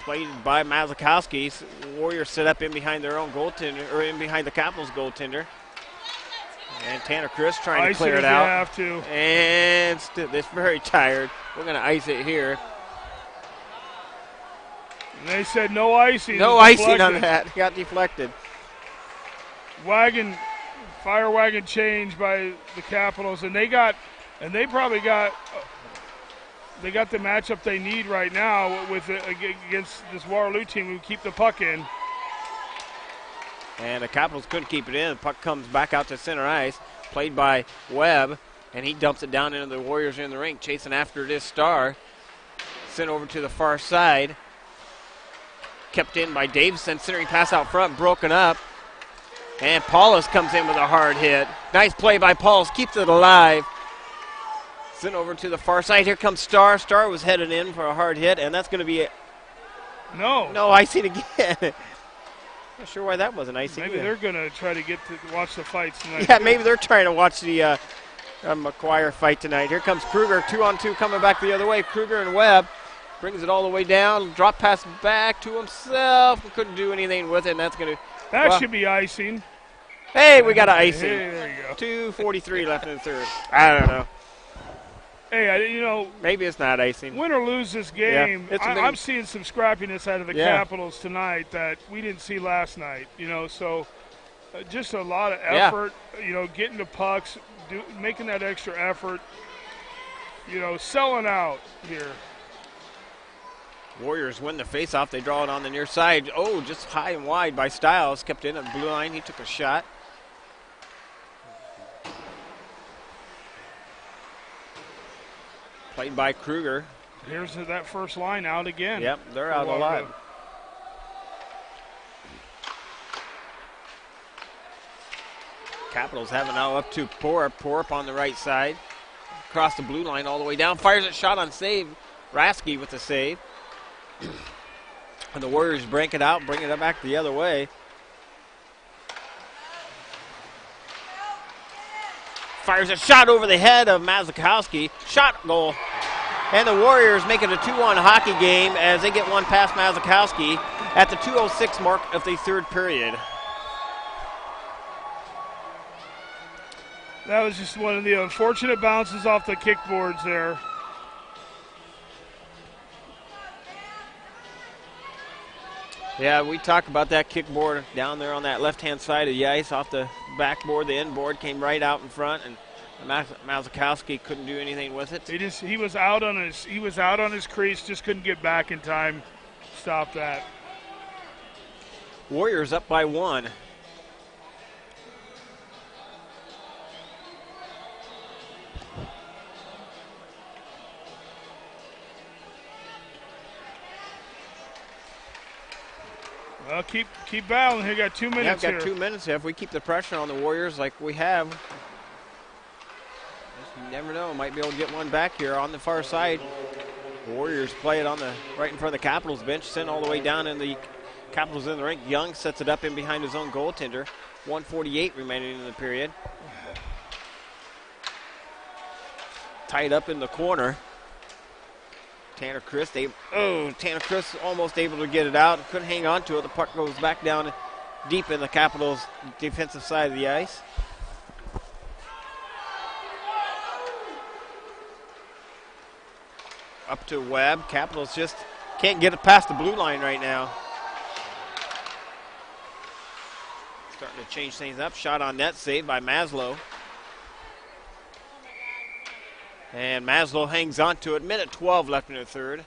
Played by Mazakowski. Warriors set up in behind their own goaltender, or in behind the Capitals goaltender. And Tanner Christ trying to clear it out. Have to. And they're very tired. We're going to ice it here. And they said no icing. No icing on that. Got deflected. Fire wagon change by the Capitals, and they probably got the matchup they need right now against this Waterloo team who keep the puck in. And the Capitals couldn't keep it in. The puck comes back out to center ice, played by Webb, and he dumps it down into the Warriors in the rink, chasing after this Star. Sent over to the far side. Kept in by Davison. Centering pass out front, broken up. And Paulus comes in with a hard hit. Nice play by Paulus, keeps it alive. Sent over to the far side. Here comes Star. Star was headed in for a hard hit, and that's going to be it. No icing again. Not sure why that wasn't icing. Maybe they're going to try to get to watch the fights tonight. Yeah, maybe they're trying to watch the McGuire fight tonight. Here comes Kruger, 2-on-2 coming back the other way. Kruger and Webb brings it all the way down. Drop pass back to himself. Couldn't do anything with it, and that's going to. That should be icing. Hey, we got an icing. Hey, there you go. 2:43 left in the third. I don't know. Hey, maybe it's not icing. Win or lose this game, yeah, I'm seeing some scrappiness out of the Capitals tonight that we didn't see last night. So just a lot of effort. Getting the pucks, making that extra effort. Selling out here. Warriors win the faceoff. They draw it on the near side. Oh, just high and wide by Styles. Kept in at the blue line. He took a shot. Played by Kruger. Here's that first line out again. Yep, they're out a lot. Capitals have it now up to Porup. Porup on the right side. Across the blue line all the way down. Fires a shot on save. Rasky with the save. And the Warriors break it out, bring it back the other way. Fires a shot over the head of Mazakowski. Shot, goal. And the Warriors make it a 2-1 hockey game as they get one past Mazakowski at the 2:06 mark of the third period. That was just one of the unfortunate bounces off the kickboards there. Yeah, we talked about that kickboard down there on that left-hand side of the ice off the backboard. The inboard came right out in front, and Mazakowski couldn't do anything with it. He was out on his crease, just couldn't get back in time. Stop that. Warriors up by 1. Well, keep battling. We got 2 minutes here. Yeah, got 2 minutes here. If we keep the pressure on the Warriors like we have, you never know. Might be able to get one back here on the far side. The Warriors play it right in front of the Capitals bench, sent all the way down in the Capitals in the rink. Young sets it up in behind his own goaltender. 1:48 remaining in the period. Tied up in the corner. Tanner Chris almost able to get it out. Couldn't hang on to it. The puck goes back down deep in the Capitals' defensive side of the ice. Up to Webb. Capitals just can't get it past the blue line right now. Starting to change things up. Shot on net, saved by Maslow. And Maslow hangs on to it. Minute 12 left in the third.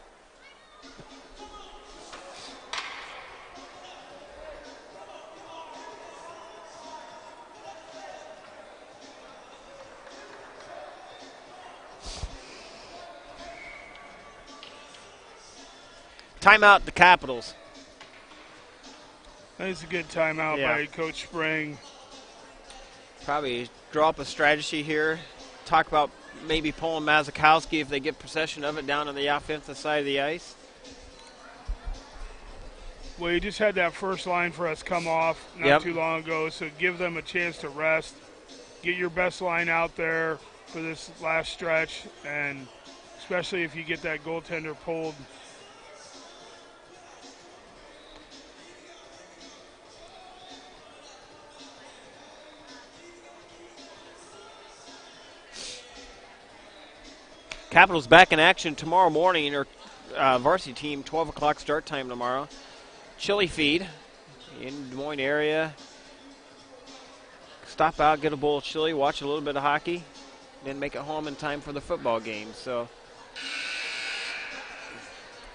Timeout, the Capitals. That's a good timeout by Coach Spring. Probably draw up a strategy here. Talk about maybe pulling Mazakowski if they get possession of it down on the offensive side of the ice. Well, you just had that first line for us come off not too long ago, so give them a chance to rest. Get your best line out there for this last stretch, and especially if you get that goaltender pulled. Capitals back in action tomorrow morning in our varsity team, 12 o'clock start time tomorrow. Chili feed in Des Moines area. Stop out, get a bowl of chili, watch a little bit of hockey, then make it home in time for the football game. So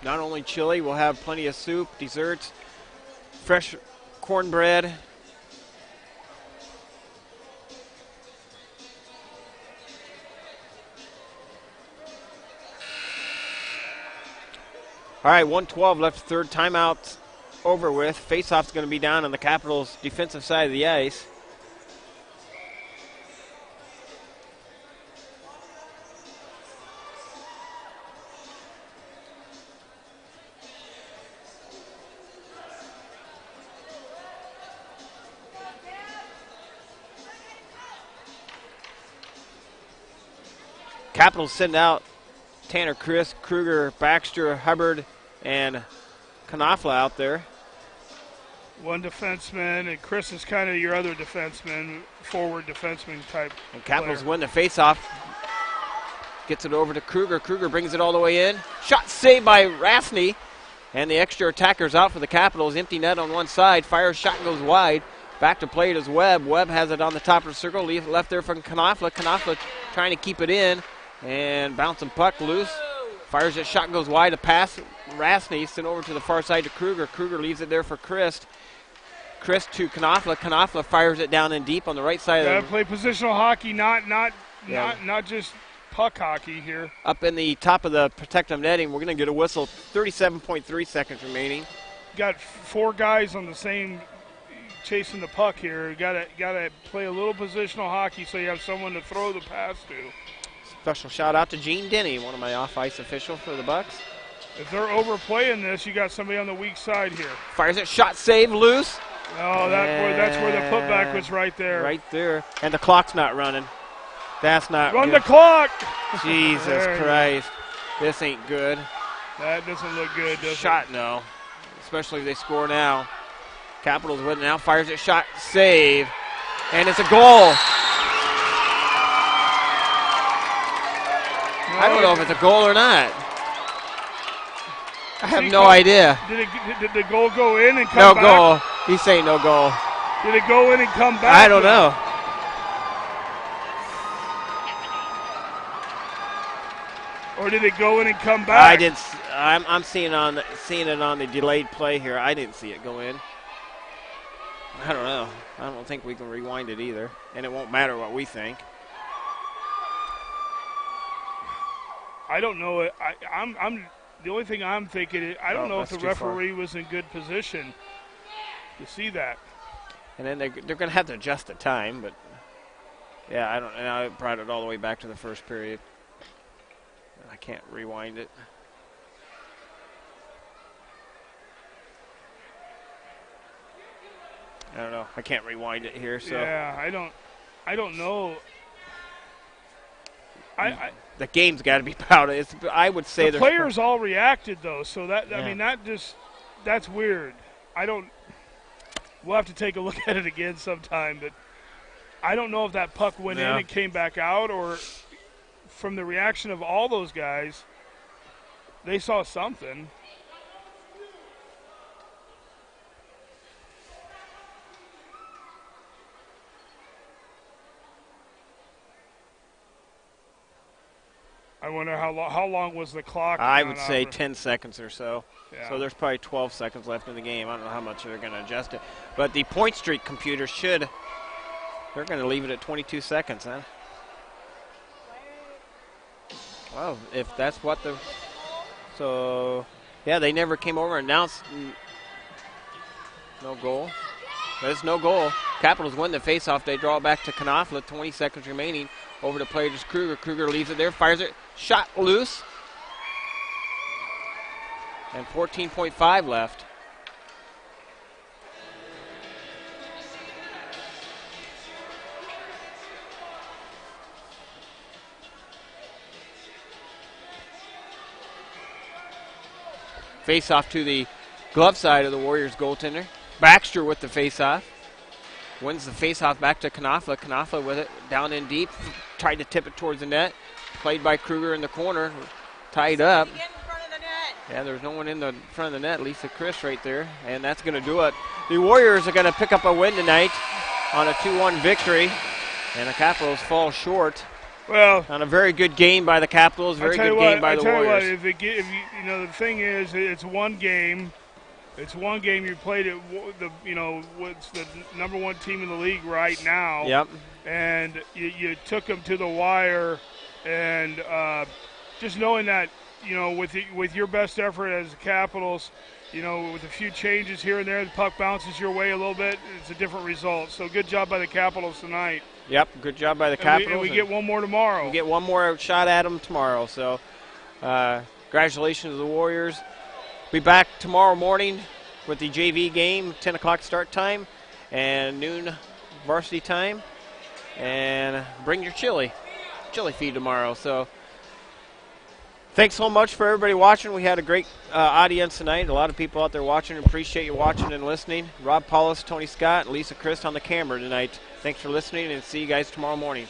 not only chili, we'll have plenty of soup, desserts, fresh cornbread. All right, 1:12 left, third timeout over with. Faceoff's going to be down on the Capitals' defensive side of the ice. Capitals send out Tanner, Chris, Kruger, Baxter, Hubbard, and Knopfler out there. One defenseman, and Chris is kind of your other defenseman, forward defenseman type. And Capitals player. win the faceoff. Gets it over to Kruger. Kruger brings it all the way in. Shot saved by Rasney. And the extra attacker's out for the Capitals. Empty net on one side. Fires shot and goes wide. Back to play it is Webb. Webb has it on the top of the circle. Left there from Knopfler. Knopfler trying to keep it in. And bouncing puck loose. Fires it, shot goes wide. A pass. Rasney sent over to the far side to Kruger. Kruger leaves it there for Christ. Christ to Knopfler. Knopfler fires it down in deep on the right side. Gotta play positional hockey, not just puck hockey here. Up in the top of the protective netting. We're going to get a whistle. 37.3 seconds remaining. Got 4 guys on the same chasing the puck here. Gotta play a little positional hockey so you have someone to throw the pass to. Special shout out to Gene Denny, one of my off-ice officials for the Bucks. If they're overplaying this, you got somebody on the weak side here. Fires it, shot save, loose. Oh, that's where the putback was right there. Right there. And the clock's not running. That's not Run good. the clock! Jesus Christ. This ain't good. That doesn't look good, does Shot, no. Especially if they score now. Capitals win now. Fires it, shot, save. And it's a goal. I don't know if it's a goal or not. I have no idea. Did the goal go in and come No back? goal. He's saying no goal. Did it go in and come back? I don't know. Or did it go in and come back? I didn't. I'm seeing it on the delayed play here. I didn't see it go in. I don't know. I don't think we can rewind it either, and it won't matter what we think. I don't know. I'm the only thing I'm thinking is I don't know if the referee was in good position to see that. And then they're going to have to adjust the time, but yeah, I don't. And I brought it all the way back to the first period. I can't rewind it. I don't know. I can't rewind it here. So yeah, I don't know. The game's got to be about it. I would say the players all reacted though, so that I mean that's weird. We'll have to take a look at it again sometime, but I don't know if that puck went in and came back out, or from the reaction of all those guys, they saw something. I wonder how long was the clock? I would say 10 seconds or so. Yeah. So there's probably 12 seconds left in the game. I don't know how much they're going to adjust it. But the point streak computer they're going to leave it at 22 seconds, huh? Well, if that's what yeah, they never came over and announced no goal. There's no goal. Capitals win the faceoff. They draw it back to Knopfler. 20 seconds remaining. Over to play just Kruger. Kruger leaves it there, fires it, shot loose. And 14.5 left. Face off to the glove side of the Warriors goaltender. Baxter with the face off. Wins the face-off back to Knopfler. Knopfler with it down in deep. Tried to tip it towards the net. Played by Kruger in the corner. Tied up. Yeah, there's no one in the front of the net. Lisa Chris right there. And that's going to do it. The Warriors are going to pick up a win tonight on a 2-1 victory. And the Capitals fall short. Well, on a very good game by the Capitals. Very good game by the Warriors. The thing is, it's one game. It's one game. You played it. What's the number one team in the league right now? Yep. And you took them to the wire, and just knowing that, with your best effort as the Capitals, with a few changes here and there, the puck bounces your way a little bit. It's a different result. So good job by the Capitals tonight. Yep. Good job by the Capitals. And we get one more tomorrow. We get one more shot at them tomorrow. So, congratulations to the Warriors. Be back tomorrow morning with the JV game, 10 o'clock start time, and noon varsity time. And bring your chili feed tomorrow. So Thanks so much for everybody watching. We had a great audience tonight. A lot of people out there watching. Appreciate you watching and listening. Rob Paulus, Tony Scott, and Lisa Christ on the camera tonight. Thanks for listening, and see you guys tomorrow morning.